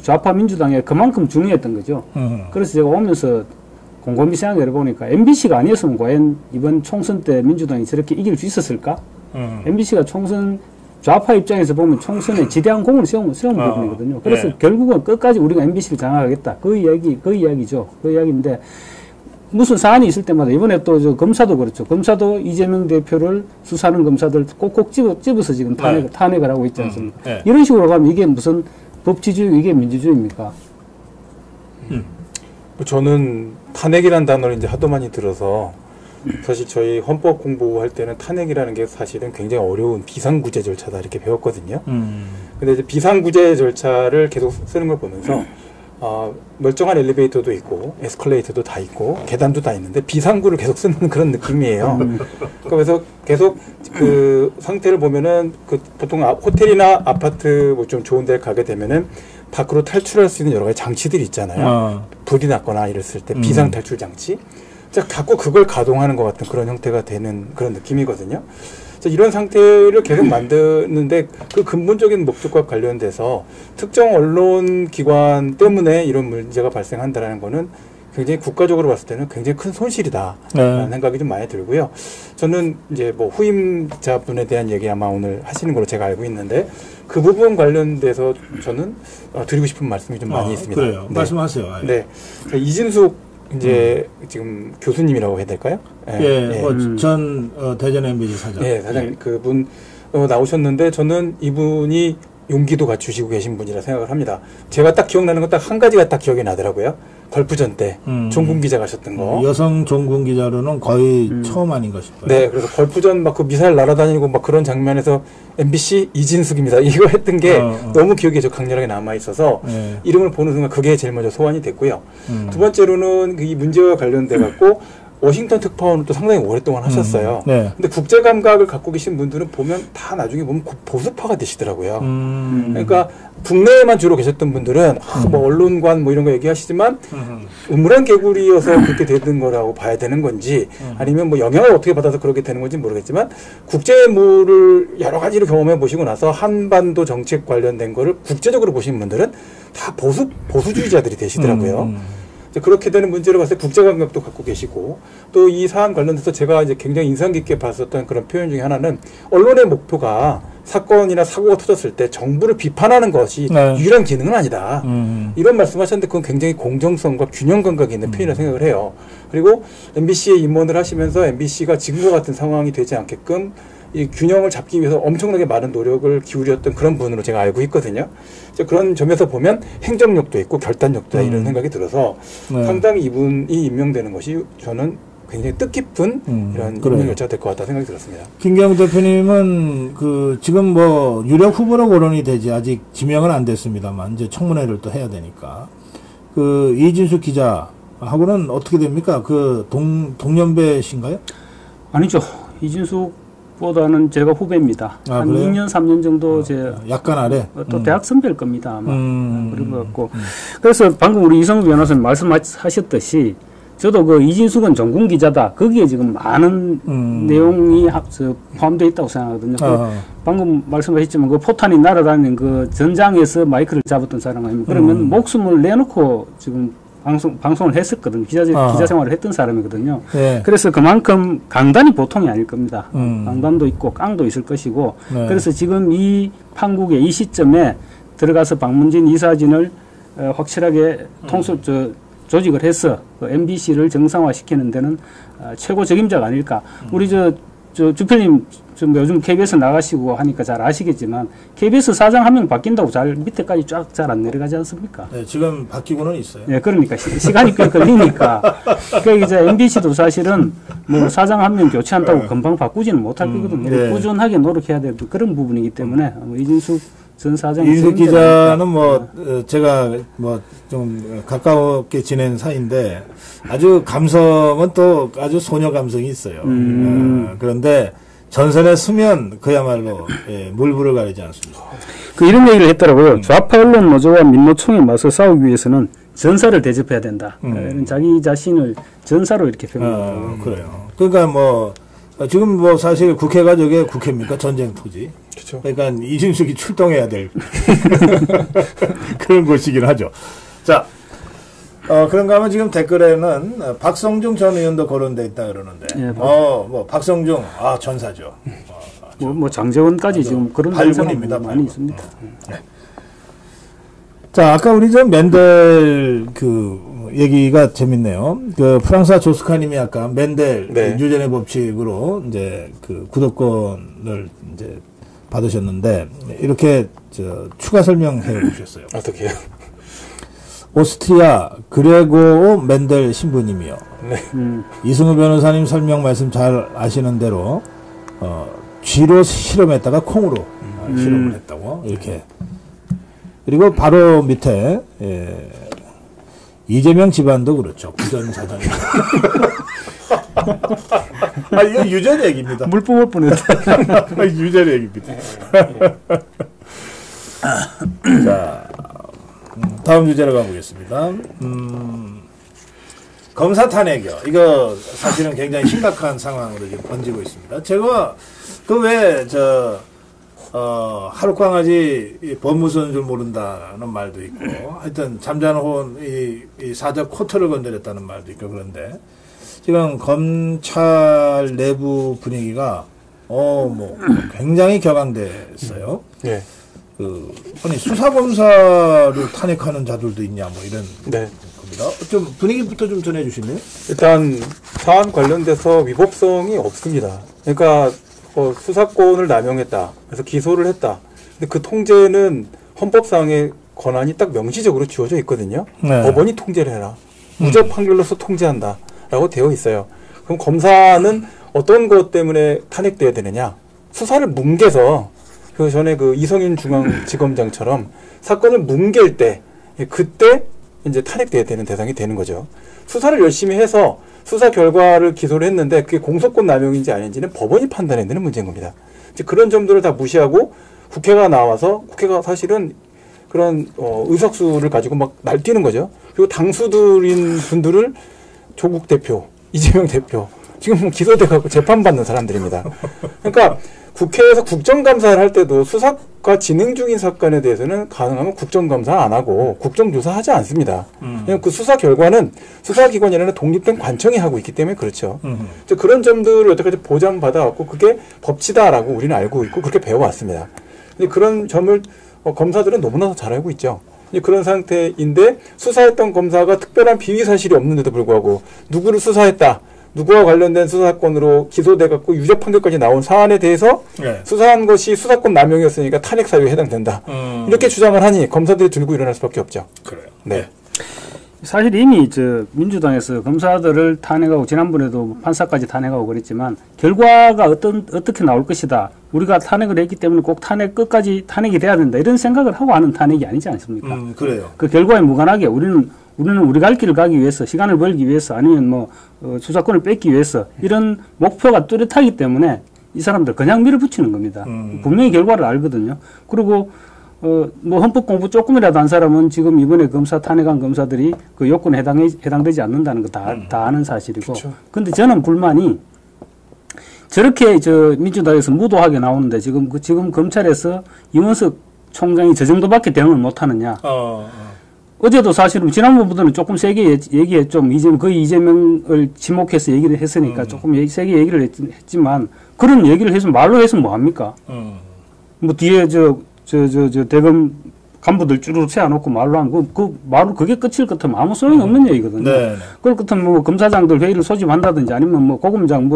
좌파 민주당에 그만큼 중요했던 거죠. 그래서 제가 오면서 곰곰이 생각해 보니까 MBC가 아니었으면 과연 이번 총선 때 민주당이 저렇게 이길 수 있었을까? MBC가 좌파 입장에서 보면 총선에 지대한 공을 세운 부분이거든요. 그래서 결국은 끝까지 우리가 MBC를 장악하겠다. 그 이야기죠. 그 이야기인데 무슨 사안이 있을 때마다 이번에 또 검사도 그렇죠. 검사도 이재명 대표를 수사하는 검사들 꼭꼭 집어서 지금 탄핵을 하고 있지 않습니까? 이런 식으로 가면 이게 무슨 법치주의, 이게 민주주의입니까? 저는 탄핵이라는 단어를 이제 하도 많이 들어서 사실 저희 헌법 공부할 때는 탄핵이라는 게 사실은 굉장히 어려운 비상구제 절차다 이렇게 배웠거든요. 근데 이제 비상구제 절차를 계속 쓰는 걸 보면서 멀쩡한 엘리베이터도 있고 에스컬레이터도 다 있고 계단도 다 있는데 비상구를 계속 쓰는 그런 느낌이에요. 그래서 계속 그 상태를 보면은 보통 호텔이나 아파트 뭐 좀 좋은 데 가게 되면은 밖으로 탈출할 수 있는 여러 가지 장치들이 있잖아요. 불이 났거나 이랬을 때 비상 탈출 장치. 자꾸 그걸 가동하는 것 같은 그런 형태가 되는 그런 느낌이거든요. 이런 상태를 계속 만드는데 그 근본적인 목적과 관련돼서 특정 언론 기관 때문에 이런 문제가 발생한다라는 거는 굉장히 국가적으로 봤을 때는 굉장히 큰 손실이다라는 생각이 좀 많이 들고요. 저는 이제 뭐 후임자분에 대한 얘기 아마 오늘 하시는 걸로 제가 알고 있는데 그 부분 관련돼서 저는 드리고 싶은 말씀이 좀 많이 있습니다. 그래요. 네. 말씀하세요. 네. 이진숙 이제 지금 교수님이라고 해야 될까요? 전 대전 MBC 사장. 네, 사장님 그분 나오셨는데 저는 이분이 용기도 갖추시고 계신 분이라 생각을 합니다. 제가 딱 기억나는 건 딱 한 가지가 딱 기억이 나더라고요. 걸프전 때 종군 기자가 하셨던 거. 여성 종군 기자로는 거의 처음 아닌가 싶어요. 네, 그래서 걸프전 막 그 미사일 날아다니고 막 그런 장면에서 MBC 이진숙입니다. 이거 했던 게 너무 기억에 저 강렬하게 남아 있어서 이름을 보는 순간 그게 제일 먼저 소환이 됐고요. 두 번째로는 이 문제와 관련돼 갖고 워싱턴 특파원을 또 상당히 오랫동안 하셨어요. 근데 국제 감각을 갖고 계신 분들은 보면 다 나중에 보면 보수파가 되시더라고요. 그러니까 국내에만 주로 계셨던 분들은 뭐 언론관 뭐 이런 거 얘기하시지만 우물한 개구리여서 그렇게 되는 거라고 봐야 되는 건지 아니면 뭐 영향을 어떻게 받아서 그렇게 되는 건지 모르겠지만 국제물을 여러 가지로 경험해 보시고 나서 한반도 정책 관련된 거를 국제적으로 보시는 분들은 다 보수주의자들이 되시더라고요. 그렇게 되는 문제를 봤을 때 국제감각도 갖고 계시고 또 이 사안 관련해서 제가 이제 굉장히 인상 깊게 봤었던 그런 표현 중에 하나는 언론의 목표가 사건이나 사고가 터졌을 때 정부를 비판하는 것이 유일한 기능은 아니다. 이런 말씀하셨는데 그건 굉장히 공정성과 균형 감각이 있는 표현이라고 생각을 해요. 그리고 MBC에 입문을 하시면서 MBC가 지금과 같은 상황이 되지 않게끔 이 균형을 잡기 위해서 엄청나게 많은 노력을 기울였던 그런 분으로 제가 알고 있거든요. 그런 점에서 보면 행정력도 있고 결단력도 이런 생각이 들어서 상당히 이분이 임명되는 것이 저는 굉장히 뜻깊은 이런 임명 절차가 될 것 같다 생각이 들었습니다. 김경우 대표님은 지금 뭐 유력 후보로 거론이 되지 아직 지명은 안 됐습니다만 이제 청문회를 또 해야 되니까 이진숙 기자하고는 어떻게 됩니까? 동년배신가요? 아니죠. 이진숙보다는 제가 후배입니다. 한 그래요? 2년, 3년 정도 약간 아래? 또 대학 선배일 겁니다. 아마. 그런 것 같고. 그래서 방금 우리 이성우 변호사님 말씀하셨듯이 저도 이진숙은 전군 기자다. 거기에 지금 많은 내용이 포함되어 있다고 생각하거든요. 방금 말씀하셨지만 포탄이 날아다니는 전장에서 마이크를 잡았던 사람 아닙니까? 그러면 목숨을 내놓고 지금 방송을 했었거든요. 기자 생활을 했던 사람이거든요. 그래서 그만큼 강단이 보통이 아닐 겁니다. 강단도 있고 깡도 있을 것이고. 그래서 지금 이 판국의 이 시점에 들어가서 박문진 이사진을 확실하게 조직을 해서 MBC를 정상화시키는 데는 최고 적임자가 아닐까. 우리 주필님 요즘 KBS 나가시고 하니까 잘 아시겠지만 KBS 사장 한 명 바뀐다고 밑에까지 쫙 잘 안 내려가지 않습니까? 네, 지금 바뀌고는 있어요. 네, 그러니까 시간이 꽤 걸리니까. 그러니까 이제 MBC도 사실은 뭐 사장 한 명 교체한다고 금방 바꾸지는 못할 거거든요. 꾸준하게 노력해야 될 그런 부분이기 때문에 이진숙 전 사장이 이진숙 기자는 제가 좀 가깝게 지낸 사이인데 아주 감성은 또 아주 소녀 감성이 있어요. 그런데 전선에 서면 그야말로 예, 물불을 가리지 않습니다. 그 이런 얘기를 했더라고요. 좌파 언론 노조와 민노총에 맞서 싸우기 위해서는 전사를 대접해야 된다. 자기 자신을 전사로 이렇게 표현하더라고요. 그래요. 그러니까 뭐 지금 뭐 사실 국회가 저게 국회입니까? 전쟁터지. 그렇죠. 그러니까 이준석이 출동해야 될 그런 곳이긴 하죠. 자, 그런가 하면 지금 댓글에는 박성중 전 의원도 거론돼 있다 그러는데, 예, 뭐 박성중 전사죠. 뭐 장재원까지 지금 그런 발군입니다. 많이 있습니다. 네. 자, 아까 우리 저 맨델 그 얘기가 재밌네요. 그 프랑스와 조스카님이 아까 맨델 네. 뉴전의 법칙으로 이제 그 구독권을 이제 받으셨는데 이렇게 추가 설명해 주셨어요. 어떻게요? 오스트리아 그레고 맨델 신부님이요. 네. 이승우 변호사님 설명 말씀 잘 아시는 대로 쥐로 실험했다가 콩으로 실험을 했다고 이렇게. 그리고 바로 밑에 이재명 집안도 그렇죠. 구전사전. 이거 유전 얘기입니다. 물 뿜을 뻔했다. 유전 얘기입니다. 자, 다음 주제로 가보겠습니다. 검사 탄핵이요. 이거 사실은 굉장히 심각한 상황으로 지금 번지고 있습니다. 제가 하룻강아지 법무서인 줄 모른다는 말도 있고, 하여튼 잠자는 혼 이 사자 코트를 건드렸다는 말도 있고 그런데 지금 검찰 내부 분위기가 뭐 굉장히 격앙됐어요. 네. 아니 수사검사를 탄핵하는 자들도 있냐 뭐 이런 네. 겁니다. 좀 분위기부터 좀 전해주실래요? 일단 사안 관련돼서 위법성이 없습니다. 그러니까 수사권을 남용했다. 그래서 기소를 했다. 근데 그 통제는 헌법상의 권한이 딱 명시적으로 주어져 있거든요. 네. 법원이 통제를 해라. 무죄 판결로서 통제한다. 라고 되어 있어요. 그럼 검사는 어떤 것 때문에 탄핵돼야 되느냐? 수사를 뭉개서 그 전에 그 이성인 중앙지검장처럼 사건을 뭉갤 때 그때 이제 탄핵돼야 되는 대상이 되는 거죠. 수사를 열심히 해서 수사 결과를 기소를 했는데 그게 공소권 남용인지 아닌지는 법원이 판단해야 되는 문제인 겁니다. 이제 그런 점들을 다 무시하고 국회가 나와서 국회가 사실은 그런 의석수를 가지고 막 날뛰는 거죠. 그리고 당수들인 분들을 조국 대표, 이재명 대표 지금 뭐 기소돼가지고 재판받는 사람들입니다. 그러니까 국회에서 국정감사를 할 때도 수사가 진행 중인 사건에 대해서는 가능하면 국정감사 안 하고 국정조사하지 않습니다. 왜냐하면 그 수사 결과는 수사기관이 아니라 독립된 관청이 하고 있기 때문에 그렇죠. 그런 점들을 여태까지 보장받아왔고 그게 법치다라고 우리는 알고 있고 그렇게 배워왔습니다. 근데 그런 점을 검사들은 너무나 잘 알고 있죠. 그런 상태인데 수사했던 검사가 특별한 비위 사실이 없는데도 불구하고 누구를 수사했다. 누구와 관련된 수사건으로 기소돼갖고 유죄 판결까지 나온 사안에 대해서 네. 수사한 것이 수사권 남용이었으니까 탄핵 사유에 해당된다. 이렇게 주장을 하니 검사들이 들고 일어날 수밖에 없죠. 그래요. 네. 사실 이미 민주당에서 검사들을 탄핵하고 지난번에도 판사까지 탄핵하고 그랬지만 결과가 어떻게 나올 것이다. 우리가 탄핵을 했기 때문에 꼭 끝까지 탄핵이 돼야 된다. 이런 생각을 하고 하는 탄핵이 아니지 않습니까? 그래요. 그 결과에 무관하게 우리는 우리 갈 길을 가기 위해서 시간을 벌기 위해서 아니면 수사권을 뺏기 위해서 이런 목표가 뚜렷하기 때문에 이 사람들 그냥 밀어붙이는 겁니다. 분명히 결과를 알거든요. 그리고 헌법 공부 조금이라도 한 사람은 지금 이번에 검사 탄핵한 검사들이 그 요건에 해당되지 않는다는 거 다 아는 사실이고. 그쵸. 근데 저는 불만이 저렇게 민주당에서 무도하게 나오는데 지금 검찰에서 이원석 총장이 저 정도밖에 대응을 못 하느냐. 어제도 사실은 지난번보다는 조금 세게 얘기했죠. 거의 이재명을 지목해서 얘기를 했으니까 조금 세게 얘기를 했지만 그런 얘기를 해서 말로 해서 뭐 합니까? 뭐 뒤에 대검 간부들 쭈르륵 세워놓고 말로 하면 말로 그게 끝일 것 같으면 아무 소용이 없는 얘기거든요. 네. 그럴 것 같으면 검사장들 회의를 소집한다든지 아니면 고검장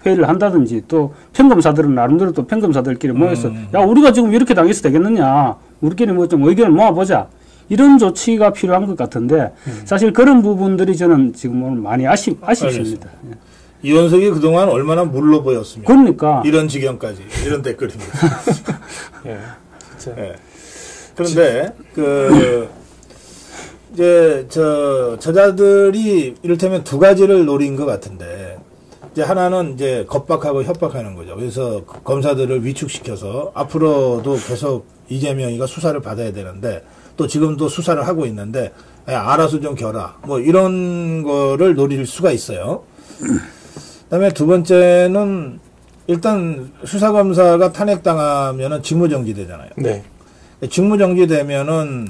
회의를 한다든지 또 평검사들은 나름대로 또 평검사들끼리 모여서 야 우리가 지금 이렇게 당해서 되겠느냐 우리끼리 좀 의견을 모아보자 이런 조치가 필요한 것 같은데 사실 그런 부분들이 저는 지금 오늘 많이 아쉽습니다. 이원석이 그동안 얼마나 물러 보였습니까? 그러니까 이런 지경까지 이런 댓글입니다. 예, 진짜. 예. 그런데 이제 저자들이 이를테면 두 가지를 노린 것 같은데 이제 하나는 이제 겁박하고 협박하는 거죠. 그래서 검사들을 위축시켜서 앞으로도 계속 이재명이가 수사를 받아야 되는데 또 지금도 수사를 하고 있는데 야, 알아서 좀 겨라. 뭐 이런 거를 노릴 수가 있어요. 그다음에 두 번째는 일단 수사검사가 탄핵당하면은 직무정지되잖아요. 네. 직무정지되면은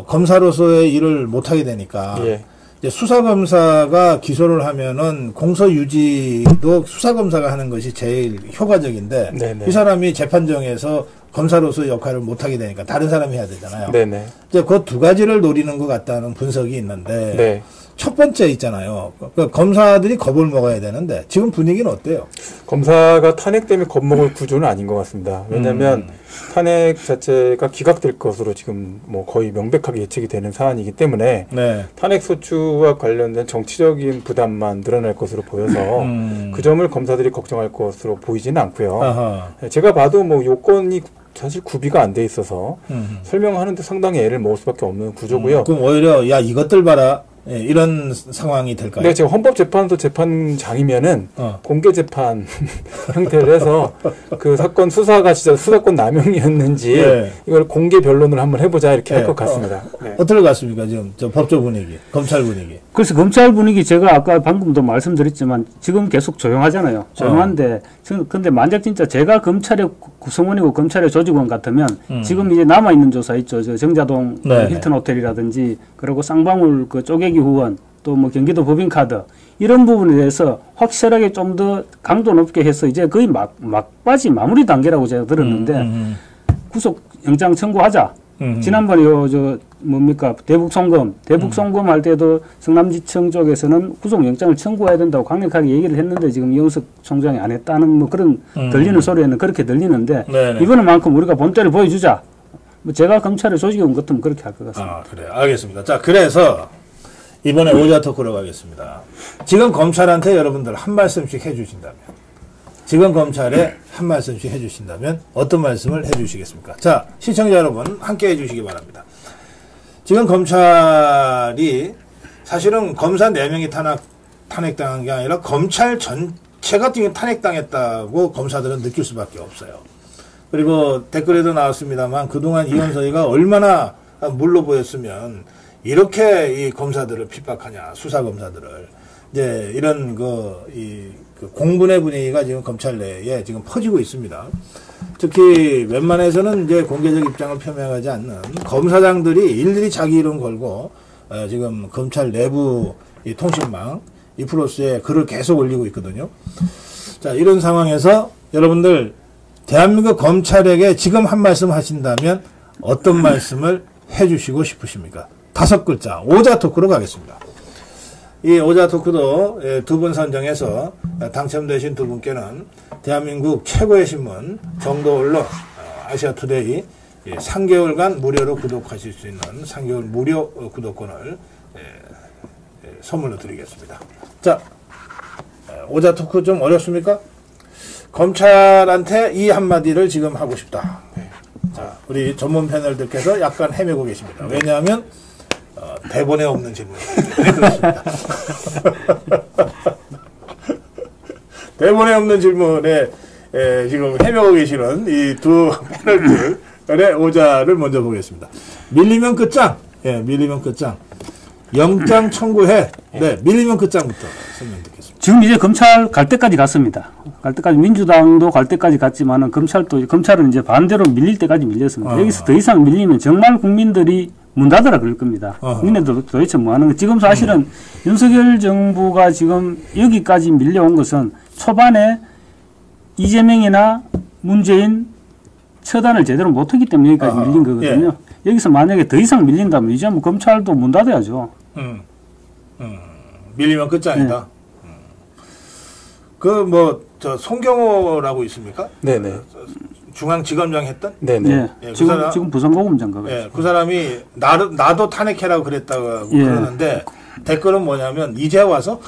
검사로서의 일을 못하게 되니까 예. 이제 수사검사가 기소를 하면은 공소유지도 수사검사가 하는 것이 제일 효과적인데 네네. 이 사람이 재판정에서 검사로서 역할을 못하게 되니까 다른 사람이 해야 되잖아요. 네네. 이제 그 두 가지를 노리는 것 같다는 분석이 있는데 네. 첫 번째 있잖아요. 그러니까 검사들이 겁을 먹어야 되는데 지금 분위기는 어때요? 검사가 탄핵 때문에 겁먹을 구조는 아닌 것 같습니다. 왜냐하면 탄핵 자체가 기각될 것으로 지금 뭐 거의 명백하게 예측이 되는 사안이기 때문에 네. 탄핵 소추와 관련된 정치적인 부담만 늘어날 것으로 보여서 그 점을 검사들이 걱정할 것으로 보이지는 않고요. 아하. 제가 봐도 뭐 요건이 사실 구비가 안 돼 있어서 설명하는데 상당히 애를 먹을 수밖에 없는 구조고요. 그럼 오히려 야 이것들 봐라. 예, 이런 상황이 될까요? 네, 제가 헌법재판소 재판장이면은 공개 재판 형태를 해서 그 사건 수사가 진짜 수사권 남용이었는지 네. 이걸 공개 변론을 한번 해보자 이렇게 할 것 같습니다. 네. 어떻게 같습니까? 지금 저 법조 분위기, 검찰 분위기. 그래서 검찰 분위기 제가 아까 방금도 말씀드렸지만 지금 계속 조용하잖아요. 조용한데 근데 만약 진짜 제가 검찰의 구성원이고 검찰의 조직원 같으면 지금 이제 남아 있는 조사 있죠. 저 정자동 힐튼 호텔이라든지 그리고 쌍방울 그 쪼개기 후원 또 뭐 경기도 법인카드 이런 부분에 대해서 확실하게 좀 더 강도 높게 해서 이제 거의 막바지 마무리 단계라고 제가 들었는데 구속 영장 청구하자. 지난번에 저 뭡니까 대북 송금 할 때도 성남지청 쪽에서는 구속 영장을 청구해야 된다고 강력하게 얘기를 했는데 지금 이용석 총장이 안 했다는 뭐 그런 들리는 소리에는 그렇게 들리는데 네네. 이번만큼 우리가 본때를 보여주자. 뭐 제가 검찰의 조직원 같으면 그렇게 할 것 같습니다. 아, 그래요. 알겠습니다. 자, 그래서 이번에 오자 토크로 가겠습니다. 지금 검찰한테 여러분들 한 말씀씩 해주신다면, 지금 검찰에 한 말씀씩 해주신다면 어떤 말씀을 해주시겠습니까? 자, 시청자 여러분 함께 해주시기 바랍니다. 지금 검찰이 사실은 검사 4명이 탄핵당한 게 아니라 검찰 전체가 지금 탄핵당했다고 검사들은 느낄 수밖에 없어요. 그리고 댓글에도 나왔습니다만 그동안 이현석이가 얼마나 물로 보였으면 이렇게 이 검사들을 핍박하냐, 수사 검사들을. 이제 이런 그 공분의 분위기가 지금 검찰 내에 지금 퍼지고 있습니다. 특히 웬만해서는 이제 공개적 입장을 표명하지 않는 검사장들이 일일이 자기 이름 걸고 지금 검찰 내부 이 통신망 이프로스에 글을 계속 올리고 있거든요. 자, 이런 상황에서 여러분들 대한민국 검찰에게 지금 한 말씀 하신다면 어떤 말씀을 해주시고 싶으십니까? 5글자 오자 토크로 가겠습니다. 이 오자 토크도 2분 선정해서 당첨되신 2분께는 대한민국 최고의 신문 정도 언론 아시아투데이 3개월간 무료로 구독하실 수 있는 3개월 무료 구독권을 선물로 드리겠습니다. 자, 오자 토크 좀 어렵습니까? 검찰한테 이 한마디를 지금 하고 싶다. 자, 우리 전문 패널들께서 약간 헤매고 계십니다. 왜냐하면 대본에 없는 질문. 대본에 없는 질문에 지금 헤매고 계시는 이 두 패널들의 오자를 먼저 보겠습니다. 밀리면 끝장. 예, 밀리면 끝장. 영장 청구해. 네, 밀리면 끝장부터 설명 듣겠습니다. 지금 이제 검찰 갈 때까지 갔습니다. 갈 때까지 민주당도 갈 때까지 갔지만은 검찰은 이제 반대로 밀릴 때까지 밀렸습니다. 여기서 더 이상 밀리면 정말 국민들이 문 닫으라 그럴 겁니다. 국민들 도대체 뭐 하는 거. 지금 사실은 윤석열 정부가 지금 여기까지 밀려온 것은 초반에 이재명이나 문재인 처단을 제대로 못했기 때문에 여기까지 밀린 거거든요. 예. 여기서 만약에 더 이상 밀린다면 이제 뭐 검찰도 문 닫아야죠. 밀리면 끝장이다. 네. 저 송경호라고 있습니까? 네네. 중앙지검장 했던? 네네. 예, 예, 지금 부산고검장가. 예, 그 사람이 나도 탄핵해라고 그랬다고 예. 그러는데 댓글은 뭐냐면 이제 와서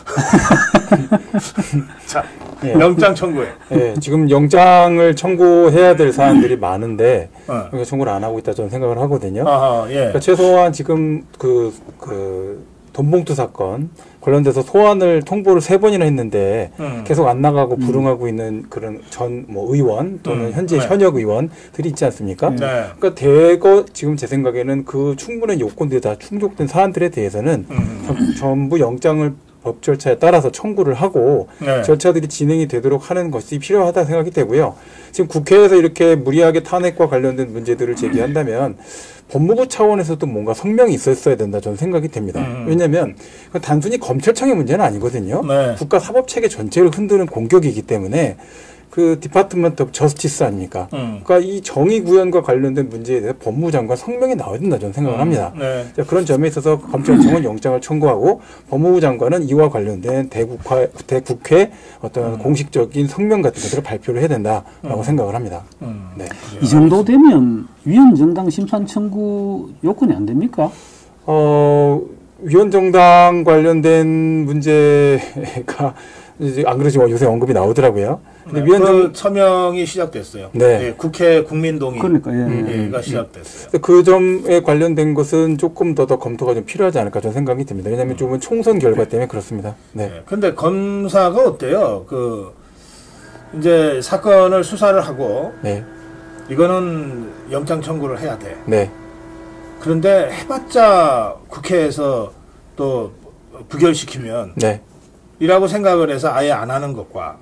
자, 예. 영장 청구해. 예, 지금 영장을 청구해야 될 사안들이 많은데 청구를 안 하고 있다 저는 생각을 하거든요. 아하, 예. 그러니까 최소한 지금 돈봉투 사건 관련돼서 소환을 통보를 3번이나 했는데 계속 안 나가고 불응하고 있는 그런 전 뭐 의원 또는 현재 현역 의원들이 있지 않습니까? 그러니까 대거 지금 제 생각에는 그 충분한 요건들이 다 충족된 사안들에 대해서는 전부 영장을 법 절차에 따라서 청구를 하고 절차들이 진행이 되도록 하는 것이 필요하다 생각이 되고요. 지금 국회에서 이렇게 무리하게 탄핵과 관련된 문제들을 제기한다면 법무부 차원에서도 뭔가 성명이 있었어야 된다 저는 생각이 됩니다. 왜냐하면 단순히 검찰청의 문제는 아니거든요. 국가 사법체계 전체를 흔드는 공격이기 때문에 그 디파트먼트 오브 저스티스 아닙니까? 그러니까 이 정의 구현과 관련된 문제에 대해서 법무부 장관 성명이 나와야 된다 저는 생각을 합니다. 그런 점에 있어서 검찰청은 영장을 청구하고 법무부 장관은 이와 관련된 대국회 어떤 공식적인 성명 같은 것들을 발표를 해야 된다라고 생각을 합니다. 네. 이 정도 되면 위헌정당 심판 청구 요건이 안 됩니까? 위헌정당 관련된 문제가 이제 안 그러지만 요새 언급이 나오더라고요. 근데 그 서명이 시작됐어요. 네. 국회 국민동의가 시작됐어요. 그 점에 관련된 것은 조금 더 검토가 좀 필요하지 않을까 저는 생각이 듭니다. 왜냐하면 조금 총선 결과 때문에 그렇습니다. 네. 근데 검사가 어때요? 이제 사건을 수사를 하고 이거는 영장 청구를 해야 돼. 네. 그런데 해봤자 국회에서 또 부결시키면 이라고 생각을 해서 아예 안 하는 것과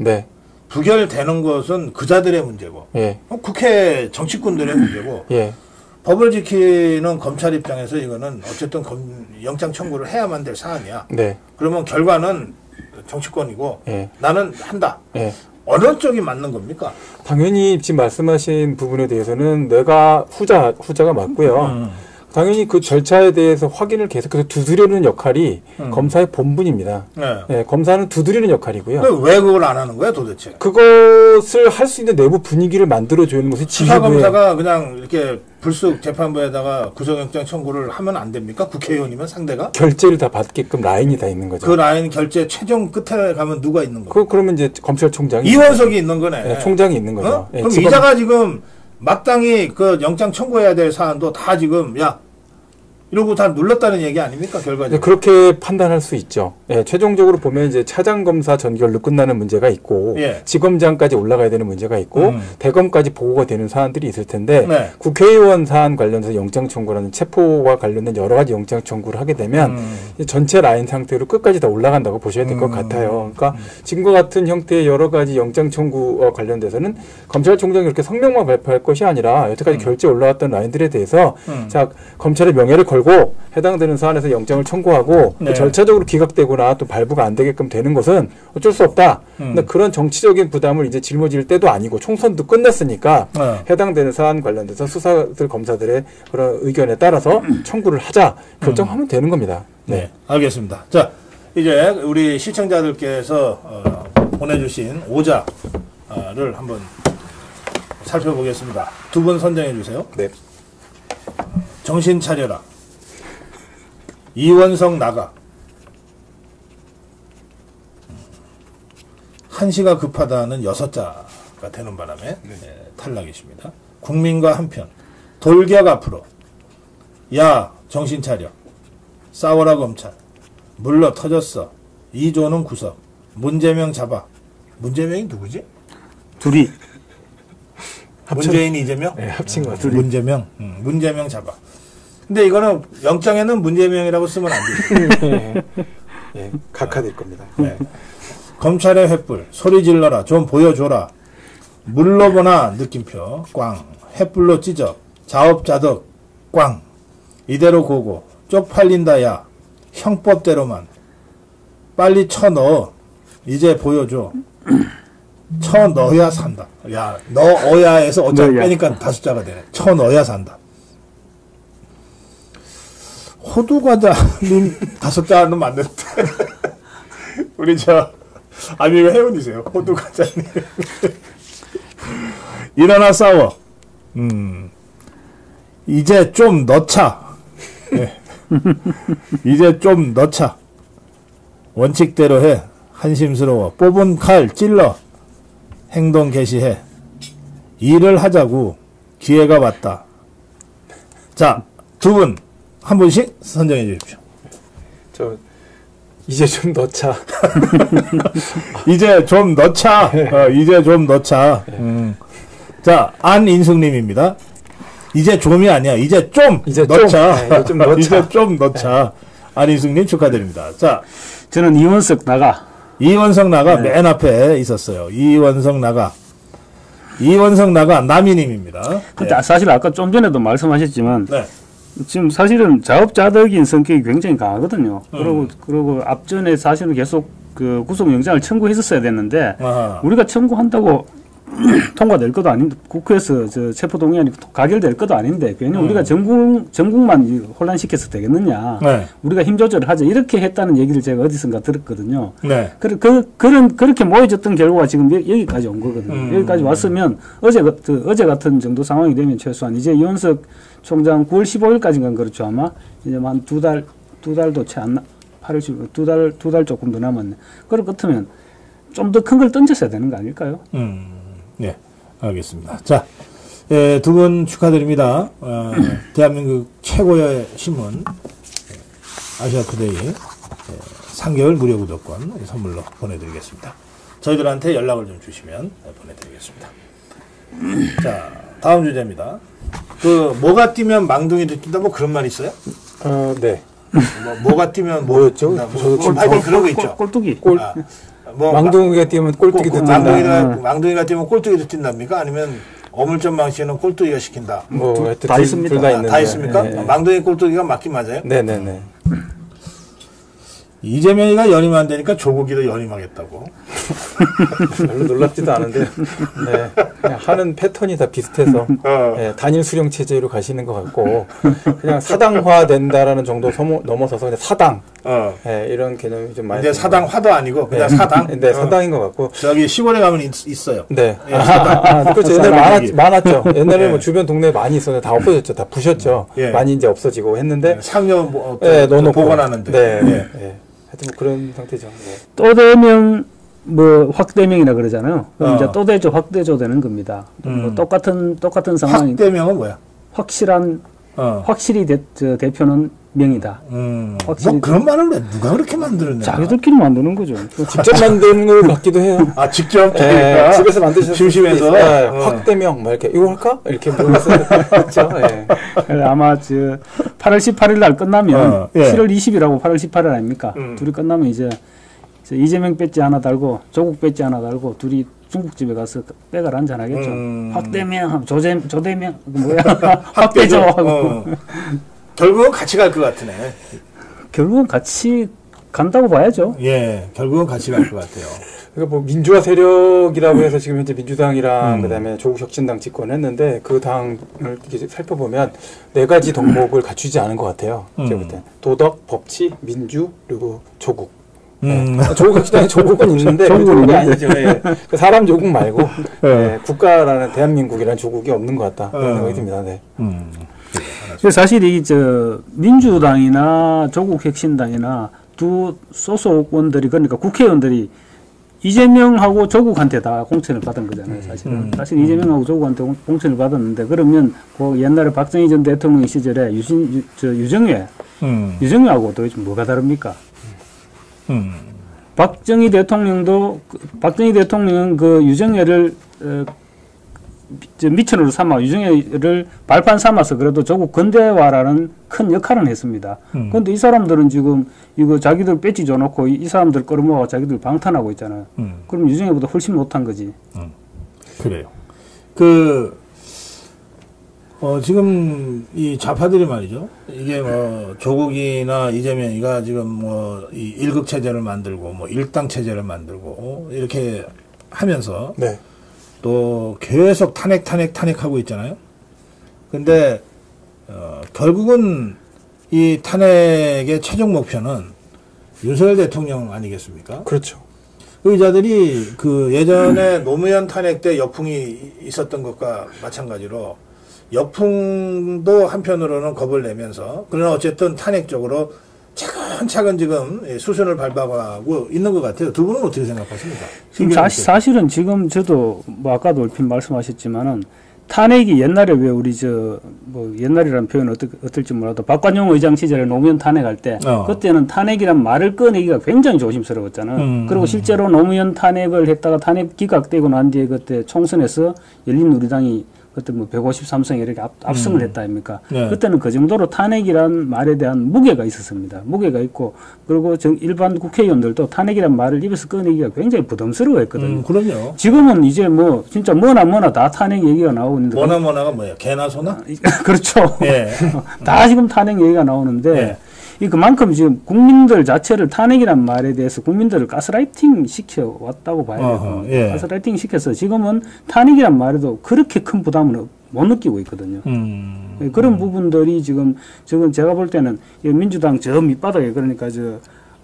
부결되는 것은 그자들의 문제고 국회 정치꾼들의 문제고 법을 지키는 검찰 입장에서 이거는 어쨌든 영장 청구를 해야만 될 사안이야. 그러면 결과는 정치권이고 나는 한다. 어느 쪽이 맞는 겁니까? 당연히 지금 말씀하신 부분에 대해서는 내가 후자가 맞고요. 당연히 그 절차에 대해서 확인을 계속해서 두드리는 역할이 검사의 본분입니다. 검사는 두드리는 역할이고요. 왜 그걸 안 하는 거야 도대체? 그것을 할 수 있는 내부 분위기를 만들어주는 것이 수사검사가 그냥 이렇게 불쑥 재판부에다가 구속영장 청구를 하면 안 됩니까? 국회의원이면 상대가? 결재를 다 받게끔 라인이 다 있는 거죠. 그 라인 결재 최종 끝에 가면 누가 있는 거예요? 그러면 이제 검찰총장이 이원석이 있는 거네. 총장이 있는 거죠. 그럼 이자가 지금 마땅히 그 영장 청구해야 될 사안도 다 지금 이러고 다 눌렀다는 얘기 아닙니까 결과적으로? 그렇게 판단할 수 있죠. 최종적으로 보면 이제 차장검사 전결로 끝나는 문제가 있고 지검장까지 올라가야 되는 문제가 있고 대검까지 보고가 되는 사안들이 있을 텐데 국회의원 사안 관련해서 영장 청구라는 체포와 관련된 여러 가지 영장 청구를 하게 되면 전체 라인 상태로 끝까지 다 올라간다고 보셔야 될 것 같아요. 그러니까 지금과 같은 형태의 여러 가지 영장 청구와 관련돼서는 검찰총장이 이렇게 성명만 발표할 것이 아니라 여태까지 결재 올라왔던 라인들에 대해서 자 검찰의 명예를 걸고 해당되는 사안에서 영장을 청구하고 절차적으로 기각되거나 또 발부가 안 되게끔 되는 것은 어쩔 수 없다. 근데 그런 정치적인 부담을 이제 짊어질 때도 아니고 총선도 끝났으니까 해당되는 사안 관련돼서 수사들 검사들의 그런 의견에 따라서 청구를 하자 결정하면 되는 겁니다. 네, 알겠습니다. 자, 이제 우리 시청자들께서 보내주신 오자를 한번 살펴보겠습니다. 두 분 선정해 주세요. 네. 정신 차려라. 이원석 나가. 한시가 급하다는 6자가 되는 바람에 탈락이십니다. 국민과 한편. 돌격 앞으로. 야 정신 차려. 싸워라 검찰. 물러 터졌어. 이조는 구석. 문재명 잡아. 문재명이 누구지? 둘이. 문재인 이재명? 네, 합친 것 같아요. 문재명. 문재명 잡아. 근데 이거는 영장에는 문재명이라고 쓰면 안 돼요. 각하될 겁니다. 검찰의 횃불 소리 질러라. 좀 보여줘라. 물러보나 느낌표 꽝. 횃불로 찢어. 자업자득 꽝. 이대로 고고. 쪽팔린다 야. 형법대로만. 빨리 쳐넣어. 이제 보여줘. 쳐넣어야 산다. 야, 넣어야에서 어차피 빼니까 5자가 되네. 쳐넣어야 산다. 호두과자님 5자는 맞는데. 우리 아미가 회원이세요. 호두과자님. 일어나 싸워. 이제 좀 넣자. 이제 좀 넣자. 원칙대로 해. 한심스러워. 뽑은 칼 찔러. 행동 개시해. 일을 하자고. 기회가 왔다. 자, 두 분 한 분씩 선정해 주십시오. 이제 좀 넣자. 이제 좀 넣자. 이제 좀 넣자. 자, 안인숙님입니다. 이제 좀이 아니야. 이제 좀 넣자. 이제 좀 넣자. 이제 좀 넣자. 안인숙님 축하드립니다. 자, 저는 이원석 나가. 이원석 나가 맨 앞에 있었어요. 이원석 나가 남이님입니다. 근데 사실 아까 좀 전에도 말씀하셨지만 네. 지금 사실은 자업자득인 성격이 굉장히 강하거든요. 그리고 앞전에 사실은 계속 그 구속영장을 청구했었어야 됐는데 아하. 우리가 청구한다고 통과될 것도 아닌데 국회에서 저 체포동의안이 가결될 것도 아닌데 괜히 우리가 전국만 혼란시켜서 되겠느냐. 네. 우리가 힘 조절을 하자 이렇게 했다는 얘기를 제가 어디선가 들었거든요. 네. 그렇게 모여졌던 결과가 지금 여기까지 온 거거든요. 여기까지 왔으면 어제 같은 정도 상황이 되면 최소한 이제 이원석 총장 9월 15일까지인가 그렇죠 아마 이제 한 두 달도 채 안 8월 15일 두 달 조금 더 남았네. 그럴 것 같으면 좀 더 큰 걸 던졌어야 되는 거 아닐까요? 네, 알겠습니다. 자, 두 분 축하드립니다. 대한민국 최고의 신문 아시아투데이 3개월 무료 구독권 선물로 보내드리겠습니다. 저희들한테 연락을 좀 주시면 보내드리겠습니다. 자, 다음 주제입니다. 뭐가 뛰면 망둥이도 뛴다 뭐 그런 말 있어요? 네. 뭐가 뛰면 뭐였죠? 하여튼 그런 거 있죠. 꼴뚜기. 망둥이가 뛰면 꼴뚜기도 뛴다. 망둥이가 뛰면 꼴뚜기도 뛴답니까? 아니면 어물전망시는 꼴뚜기가 시킨다. 다 있습니다. 둘 다 있는데. 다 있습니까? 네. 망둥이 꼴뚜기가 맞긴 맞아요? 네네네. 이재명이가 연임안 되니까 조국이도 연임하겠다고. 별로 놀랍지도 않은데, 네. 그냥 하는 패턴이 다 비슷해서, 네, 단일 수령 체제로 가시는 것 같고, 그냥 사당화 된다라는 정도 넘어서서 그냥 사당, 네, 이런 개념이 좀 많이. 근데 사당화도 아니고, 그냥 네. 사당? 네, 사당인 것 같고. 저기 시골에 가면 있어요. 네. 예, 그렇죠. 옛날에 많았죠. 옛날에 뭐 주변 동네에 많이 있었는데 다 없어졌죠. 다 부셨죠. 예. 많이 이제 없어지고 했는데. 상여 네, 넣어놓고. 보관하는데. 네. 예. 네. 하여튼 뭐 그런 상태죠. 네. 또 되면 확대명이라 그러잖아요. 그럼 이제 또 되죠. 확대조 되는 겁니다. 똑같은 상황이. 확대명은 뭐야? 확실히 대표는 명이다. 뭐 그런 말을 왜 누가 그렇게 만들었냐? 자기들끼리 만드는 거죠. 직접 만든 것 같기도 해요. 아, 직접? 네, 집에서 만드셨어요. 심심해서? 네, 확대명, 막 이렇게, 이거 할까? 이렇게 물어봤어요. 그렇죠. 네. 아마 8월 18일 날 끝나면, 예. 7월 20일하고 8월 18일 아닙니까? 둘이 끝나면 이제 이재명 배지 하나 달고, 조국 배지 하나 달고, 둘이 중국집에 가서 빼갈 한잔 하겠죠. 확대명, 조대명, 뭐야? 확대조 하고. 결국은 같이 갈 것 같으네. 결국은 같이 간다고 봐야죠. 예, 결국은 같이 갈 것 같아요. 그러니까 뭐 민주화 세력이라고 해서 지금 현재 민주당이랑 그다음에 조국혁신당 집권했는데 그 당을 이렇게 살펴보면 4가지 덕목을 갖추지 않은 것 같아요. 제가 볼 때 도덕, 법치, 민주 그리고 조국. 조국혁신당에 조국은 있는데 조국이 아니죠. 예. 그 사람 조국 말고 예, 국가라는 대한민국이라는 조국이 없는 것 같다 그런 생각이 듭니다. 네. 사실 민주당이나 조국혁신당이나 두 소속원들이 그러니까 국회의원들이 이재명하고 조국한테 다 공천을 받은 거잖아요. 사실은 사실 이재명하고 조국한테 공천을 받았는데 그러면 그 옛날에 박정희 전 대통령 시절에 유정회하고 도대체 뭐가 다릅니까? 박정희 대통령은 그 유정회를 미천으로 삼아 유정회를 발판 삼아서 그래도 조국 근대화라는 큰 역할은 했습니다. 그런데 이 사람들은 지금 이거 자기들 배지 줘놓고 이 사람들 끌어모아 자기들 방탄하고 있잖아요. 그럼 유정회보다 훨씬 못한 거지. 그래요. 지금 이 좌파들이 말이죠. 이게 조국이나 이재명이가 지금 이 1급 체제를 만들고 1당 체제를 만들고 이렇게 하면서 네. 또 계속 탄핵하고 있잖아요. 근데 결국은 이 탄핵의 최종 목표는 윤석열 대통령 아니겠습니까? 그렇죠. 의자들이 예전에 노무현 탄핵 때 역풍이 있었던 것과 마찬가지로 역풍도 한편으로는 겁을 내면서 그러나 어쨌든 탄핵적으로 차근차근 지금 수순을 밟아가고 있는 것 같아요. 두 분은 어떻게 생각하십니까? 지금 사실은 지금 저도 아까도 얼핏 말씀하셨지만은 탄핵이 옛날에 왜 우리 뭐 옛날이라는 표현 어떨지 몰라도 박관용 의장 시절에 노무현 탄핵할 때 그때는 탄핵이란 말을 꺼내기가 굉장히 조심스러웠잖아요. 그리고 실제로 노무현 탄핵을 했다가 탄핵 기각되고 난 뒤에 그때 총선에서 열린우리당이 그때 뭐 153성 이렇게 압승을 했다 아닙니까? 네. 그때는 그 정도로 탄핵이란 말에 대한 무게가 있었습니다. 무게가 있고 그리고 일반 국회의원들도 탄핵이란 말을 입에서 꺼내기가 굉장히 부담스러워했거든요. 그럼요. 지금은 이제 뭐 진짜 뭐나 다 탄핵 얘기가 나오고 있는데 뭐나가 뭐예요? 개나 소나? 그렇죠. 예. 다 지금 탄핵 얘기가 나오는데 예. 이 그만큼 지금 국민들 자체를 탄핵이란 말에 대해서 국민들을 가스라이팅 시켜 왔다고 봐야 되거든요. 예. 가스라이팅 시켜서 지금은 탄핵이란 말에도 그렇게 큰 부담을 못 느끼고 있거든요. 그런 부분들이 지금 제가 볼 때는 민주당 저 밑바닥에 그러니까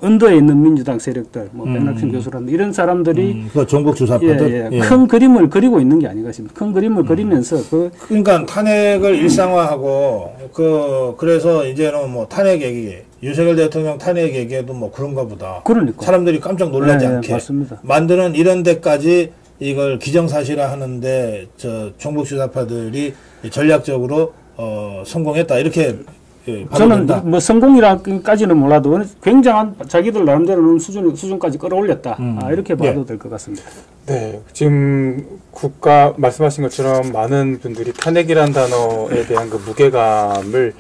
언더에 있는 민주당 세력들, 뭐 백낙천 교수라든지 이런 사람들이 그 종북 주사파들 큰 그림을 그리고 있는 게 아닌가 싶습니다. 큰 그림을 그리면서 그러니까 탄핵을 일상화하고 그래서 이제는 뭐 탄핵 얘기, 윤석열 대통령 탄핵 얘기에도 뭐 그런가 보다. 그러니까 사람들이 깜짝 놀라지 않게 맞습니다. 만드는 이런 데까지 이걸 기정사실화 하는데 종북 주사파들이 전략적으로 성공했다 이렇게. 저는 뭐 성공이라까지는 몰라도 굉장한 자기들 나름대로는 수준까지 끌어올렸다. 이렇게 봐도 될 것 같습니다. 네, 지금 국가 말씀하신 것처럼 많은 분들이 탄핵이란 단어에 대한 그 무게감을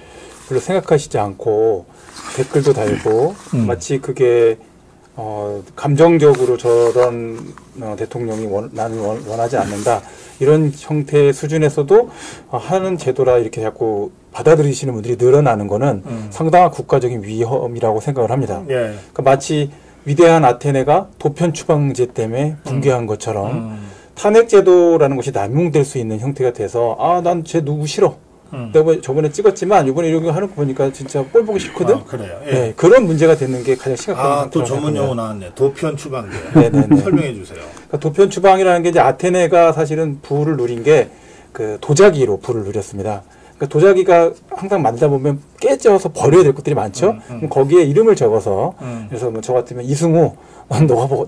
별로 생각하시지 않고 댓글도 달고 마치 그게 감정적으로 저런 대통령이 나는 원하지 않는다. 이런 형태의 수준에서도 하는 제도라 이렇게 자꾸 받아들이시는 분들이 늘어나는 거는 상당한 국가적인 위험이라고 생각을 합니다. 예. 그러니까 마치 위대한 아테네가 도편 추방제 때문에 붕괴한 것처럼 탄핵 제도라는 것이 남용될 수 있는 형태가 돼서 난 쟤 누구 싫어. 내가 저번에 찍었지만 이번에 이런 거 하는 거 보니까 진짜 꼴 보기 싫거든. 그래요. 예. 네, 그런 문제가 되는 게 가장 심각한 또 전문 용어 나왔네. 도편 추방제. 설명해 주세요. 그러니까 도편 추방이라는 게 이제 아테네가 사실은 부를 누린 게 그 도자기로 부를 누렸습니다. 그러니까 도자기가 항상 만들다 보면 깨져서 버려야 될 것들이 많죠. 그럼 거기에 이름을 적어서 그래서 뭐 저 같으면 이승우,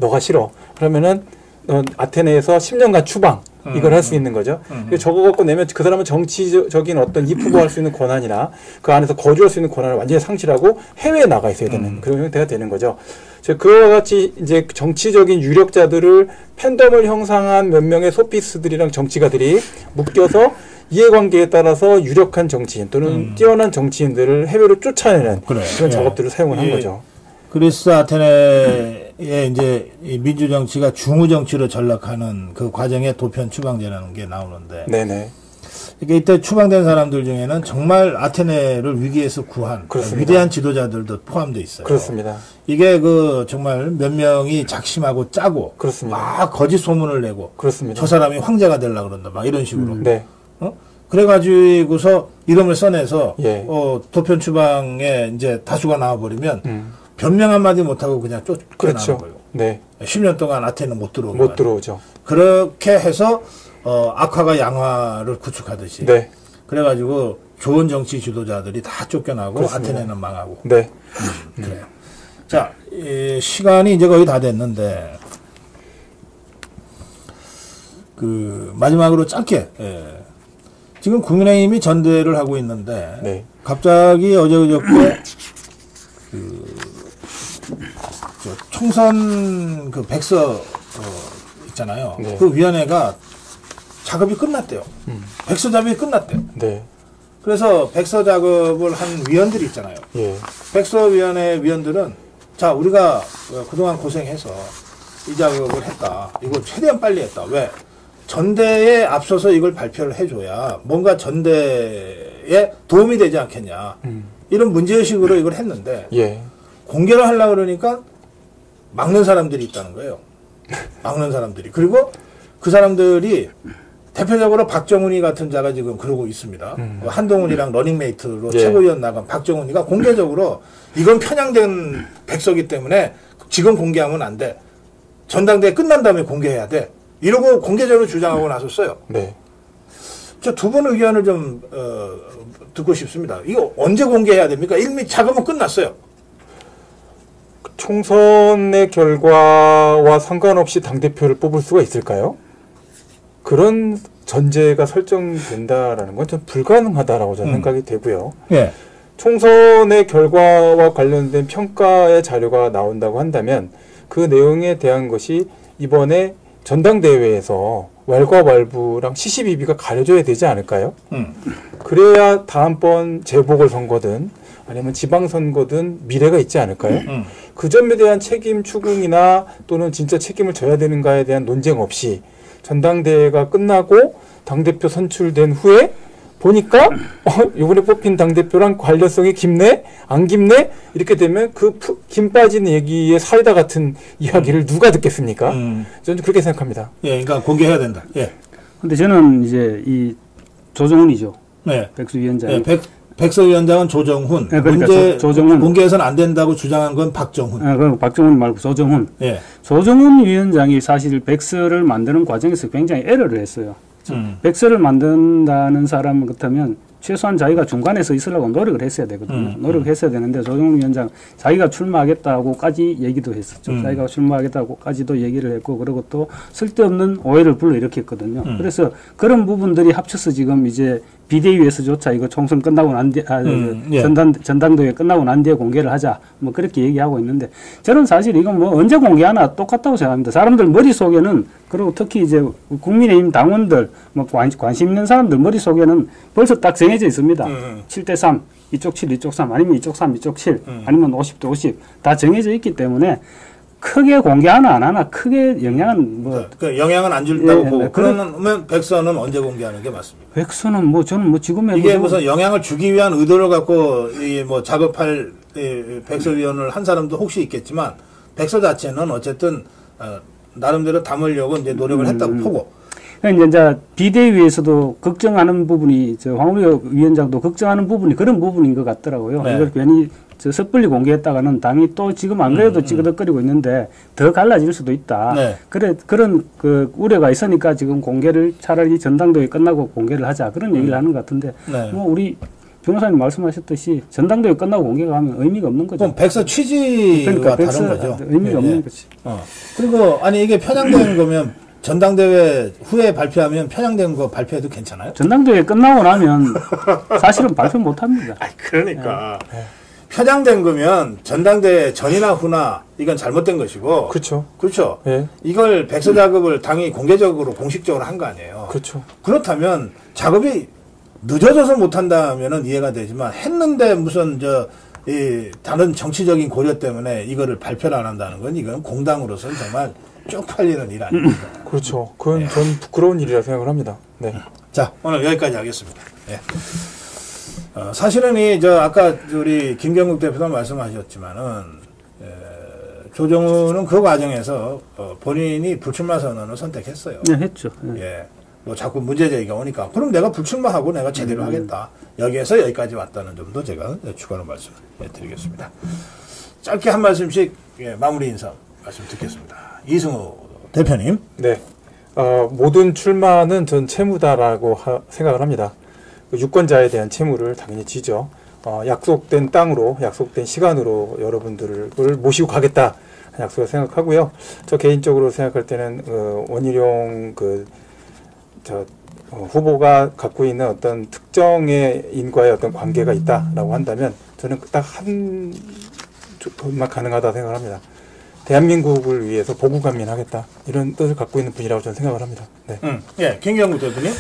너가 싫어. 그러면은 넌 아테네에서 10년간 추방. 이걸 할 수 있는 거죠. 저거 갖고 내면 그 사람은 정치적인 어떤 입후보할 수 있는 권한이나 그 안에서 거주할 수 있는 권한을 완전히 상실하고 해외에 나가 있어야 되는 그런 형태가 되는 거죠. 그와 같이 이제 정치적인 유력자들을 팬덤을 형성한 몇 명의 소피스들이랑 정치가들이 묶여서 이해관계에 따라서 유력한 정치인 또는 뛰어난 정치인들을 해외로 쫓아내는 그런 작업들을 사용을 한 거죠. 그리스 아테네의 이제 민주 정치가 중후 정치로 전락하는 그 과정에 도편 추방제라는 게 나오는데, 네네. 이게 이때 추방된 사람들 중에는 정말 아테네를 위기에서 구한 위대한 지도자들도 포함되어 있어요. 그렇습니다. 이게 정말 몇 명이 작심하고 짜고, 그렇습니다. 막 거짓 소문을 내고, 그렇습니다. 저 사람이 황제가 되려고 그런다, 막 이런 식으로. 네. 그래가지고서 이름을 써내서 도편 추방에 이제 다수가 나와버리면. 변명 한마디 못하고 그냥 쫓겨나는 거예요. 네. 10년 동안 아테네는 못 들어오죠. 그렇게 해서 악화가 양화를 구축하듯이. 네. 그래가지고 좋은 정치 지도자들이 다 쫓겨나고 그렇습니다. 아테네는 망하고. 네. 그래요. 자, 시간이 이제 거의 다 됐는데 마지막으로 짧게 지금 국민의힘이 전대를 하고 있는데 갑자기 어저께 총선 백서 있잖아요. 네. 그 위원회가 작업이 끝났대요. 백서 작업이 끝났대요. 네. 그래서 백서 작업을 한 위원들이 있잖아요. 예. 백서위원회 위원들은 자 우리가 그동안 고생해서 이 작업을 했다. 이걸 최대한 빨리 했다. 왜? 전대에 앞서서 이걸 발표를 해줘야 뭔가 전대에 도움이 되지 않겠냐. 이런 문제의식으로 이걸 했는데 공개를 하려고 그러니까 막는 사람들이 있다는 거예요. 막는 사람들이. 그리고 그 사람들이 대표적으로 박정훈이 같은 자가 지금 그러고 있습니다. 한동훈이랑 러닝메이트로 최고위원 나간 박정훈이가 공개적으로 이건 편향된 백서기 때문에 지금 공개하면 안 돼. 전당대회 끝난 다음에 공개해야 돼. 이러고 공개적으로 주장하고 나섰어요. 네. 저 두 분 의견을 좀 듣고 싶습니다. 이거 언제 공개해야 됩니까? 이미 작업은 끝났어요. 총선의 결과와 상관없이 당대표를 뽑을 수가 있을까요? 그런 전제가 설정된다라는 건 좀 불가능하다라고 저는 생각이 되고요. 예. 총선의 결과와 관련된 평가의 자료가 나온다고 한다면 그 내용에 대한 것이 이번에 전당대회에서 왈가왈부랑 시시비비가 가려져야 되지 않을까요? 그래야 다음번 재보궐선거든 아니면 지방선거든 미래가 있지 않을까요? 그 점에 대한 책임 추궁이나 또는 진짜 책임을 져야 되는가에 대한 논쟁 없이 전당대회가 끝나고 당대표 선출된 후에 보니까 이번에 뽑힌 당대표랑 관련성이 깊네? 안 깊네? 이렇게 되면 그 김 빠진 얘기의 사이다 같은 이야기를 누가 듣겠습니까? 저는 그렇게 생각합니다. 예, 그러니까 공개해야 된다. 예. 근데 저는 이제 이 조정훈이죠. 네. 백수 위원장. 네, 백서 위원장은 조정훈. 네, 그러니까 문제 조정훈. 공개해서는 안 된다고 주장한 건 박정훈. 네, 그럼 박정훈 말고 조정훈. 예. 조정훈 위원장이 사실 백서를 만드는 과정에서 굉장히 에러를 했어요. 백서를 만든다는 사람 같으면 최소한 자기가 중간에서 있으려고 노력을 했어야 되거든요. 노력을 했어야 되는데 조정훈 위원장 자기가 출마하겠다고까지 얘기도 했었죠. 자기가 출마하겠다고까지도 얘기를 했고 그리고 또 쓸데없는 오해를 불러일으켰거든요. 그래서 그런 부분들이 합쳐서 지금 이제 비대위에서조차 이거 총선 끝나고 난 뒤에 전당대회 끝나고 난 뒤에 공개를 하자 뭐 그렇게 얘기하고 있는데 저는 사실 이건 뭐 언제 공개하나 똑같다고 생각합니다. 사람들 머릿속에는 그리고 특히 이제 국민의힘 당원들 뭐 관심 있는 사람들 머릿속에는 벌써 딱 정해져 있습니다. 7대3 이쪽 7 이쪽 3 아니면 이쪽 3 이쪽 7 아니면 50대 50 다 정해져 있기 때문에 크게 공개하나 안 하나 크게 영향은 뭐 그 영향은 안 준다고 보고 그러면 백서는 언제 공개하는 게 맞습니까? 백서는 뭐 저는 뭐 지금에 이게 무슨 영향을 주기 위한 의도를 갖고 이 뭐 작업할 백서위원을 한 사람도 혹시 있겠지만 백서 자체는 어쨌든 나름대로 담으려고 이제 노력을 했다고 보고. 그러니까 이제 비대위에서도 걱정하는 부분이 황우여 위원장도 걱정하는 부분이 그런 부분인 것 같더라고요. 네. 이걸 괜히 섣불리 공개했다가는 당이 또 지금 안 그래도 찌그덕거리고 있는데 더 갈라질 수도 있다. 네. 그런 그 우려가 있으니까 지금 공개를 차라리 전당대회 끝나고 공개를 하자 그런 얘기를 하는 것 같은데 네. 뭐 우리 변호사님 말씀하셨듯이 전당대회 끝나고 공개가 하면 의미가 없는 거죠. 그럼 백서 취지가 그러니까 다른 거죠. 의미가 없는 거지. 그리고 아니 이게 편향된 거면 전당대회 후에 발표하면 편향된 거 발표해도 괜찮아요? 전당대회 끝나고 나면 사실은 발표 못 합니다. 아니 그러니까 편향된 거면 전당대회 전이나 후나 이건 잘못된 것이고. 그렇죠. 그렇죠. 네. 이걸 백서 작업을 당이 공개적으로 공식적으로 한 거 아니에요. 그렇죠. 그렇다면 작업이 늦어져서 못한다면은 이해가 되지만 했는데 무슨 이 다른 정치적인 고려 때문에 이거를 발표를 안 한다는 건 이건 공당으로서는 정말 쪽팔리는 일 아닙니까? 그렇죠. 그건 전 부끄러운 일이라 생각을 합니다. 네. 자, 오늘 여기까지 하겠습니다. 네. 사실은 아까 우리 김경국 대표도 말씀하셨지만은, 조정훈은 그 과정에서 본인이 불출마 선언을 선택했어요. 네, 했죠. 예. 뭐 자꾸 문제 제기가 오니까 그럼 내가 불출마하고 내가 제대로 하겠다. 여기에서 여기까지 왔다는 점도 제가 추가로 말씀드리겠습니다. 짧게 한 말씀씩 마무리 인사 말씀 듣겠습니다. 이승우 대표님. 네. 모든 출마는 전 채무다라고 생각을 합니다. 유권자에 대한 채무를 당연히 지죠. 약속된 땅으로, 약속된 시간으로 여러분들을 모시고 가겠다 약속을 생각하고요. 저 개인적으로 생각할 때는 원희룡 후보가 갖고 있는 어떤 특정의 인과의 어떤 관계가 있다라고 한다면 저는 딱 한 것만 가능하다 생각합니다. 대한민국을 위해서 보국감민하겠다 이런 뜻을 갖고 있는 분이라고 저는 생각을 합니다. 네. 예, 김경국 대표님.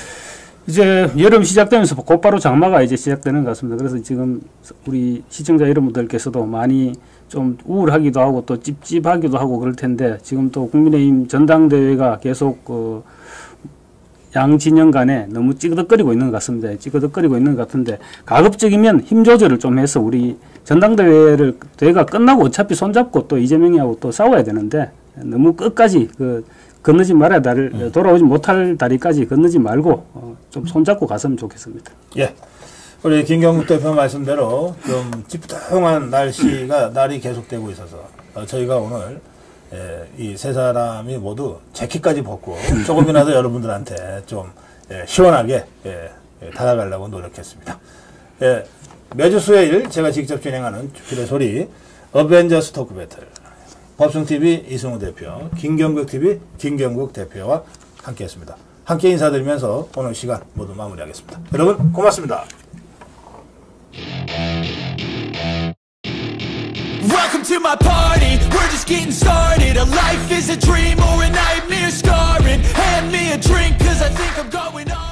이제 여름 시작되면서 곧바로 장마가 이제 시작되는 것 같습니다. 그래서 지금 우리 시청자 여러분들께서도 많이 좀 우울하기도 하고 또 찝찝하기도 하고 그럴 텐데 지금 또 국민의힘 전당대회가 계속 양 진영 간에 너무 찌그덕거리고 있는 것 같습니다. 찌그덕거리고 있는 것 같은데 가급적이면 힘 조절을 좀 해서 우리 대회가 끝나고 어차피 손잡고 또 이재명이하고 또 싸워야 되는데 너무 끝까지 건너지 말아야 돌아오지 못할 다리까지 건너지 말고 좀 손잡고 갔으면 좋겠습니다. 예. 우리 김경국 대표 말씀대로 좀 찌뿌둥한 날이 계속되고 있어서 저희가 오늘 이 세 사람이 모두 재킷까지 벗고 조금이라도 여러분들한테 좀 시원하게 다가가려고 노력했습니다. 매주 수요일 제가 직접 진행하는 주필의 소리 어벤져스 토크 배틀 법승TV 이승우 대표, 김경국 TV 김경국 대표와 함께했습니다. 함께 인사드리면서 오늘 시간 모두 마무리하겠습니다. 여러분 고맙습니다. Welcome to my party, we're just getting started. A life is a dream or a nightmare scarring. Hand me a drink, cause I think I'm going on.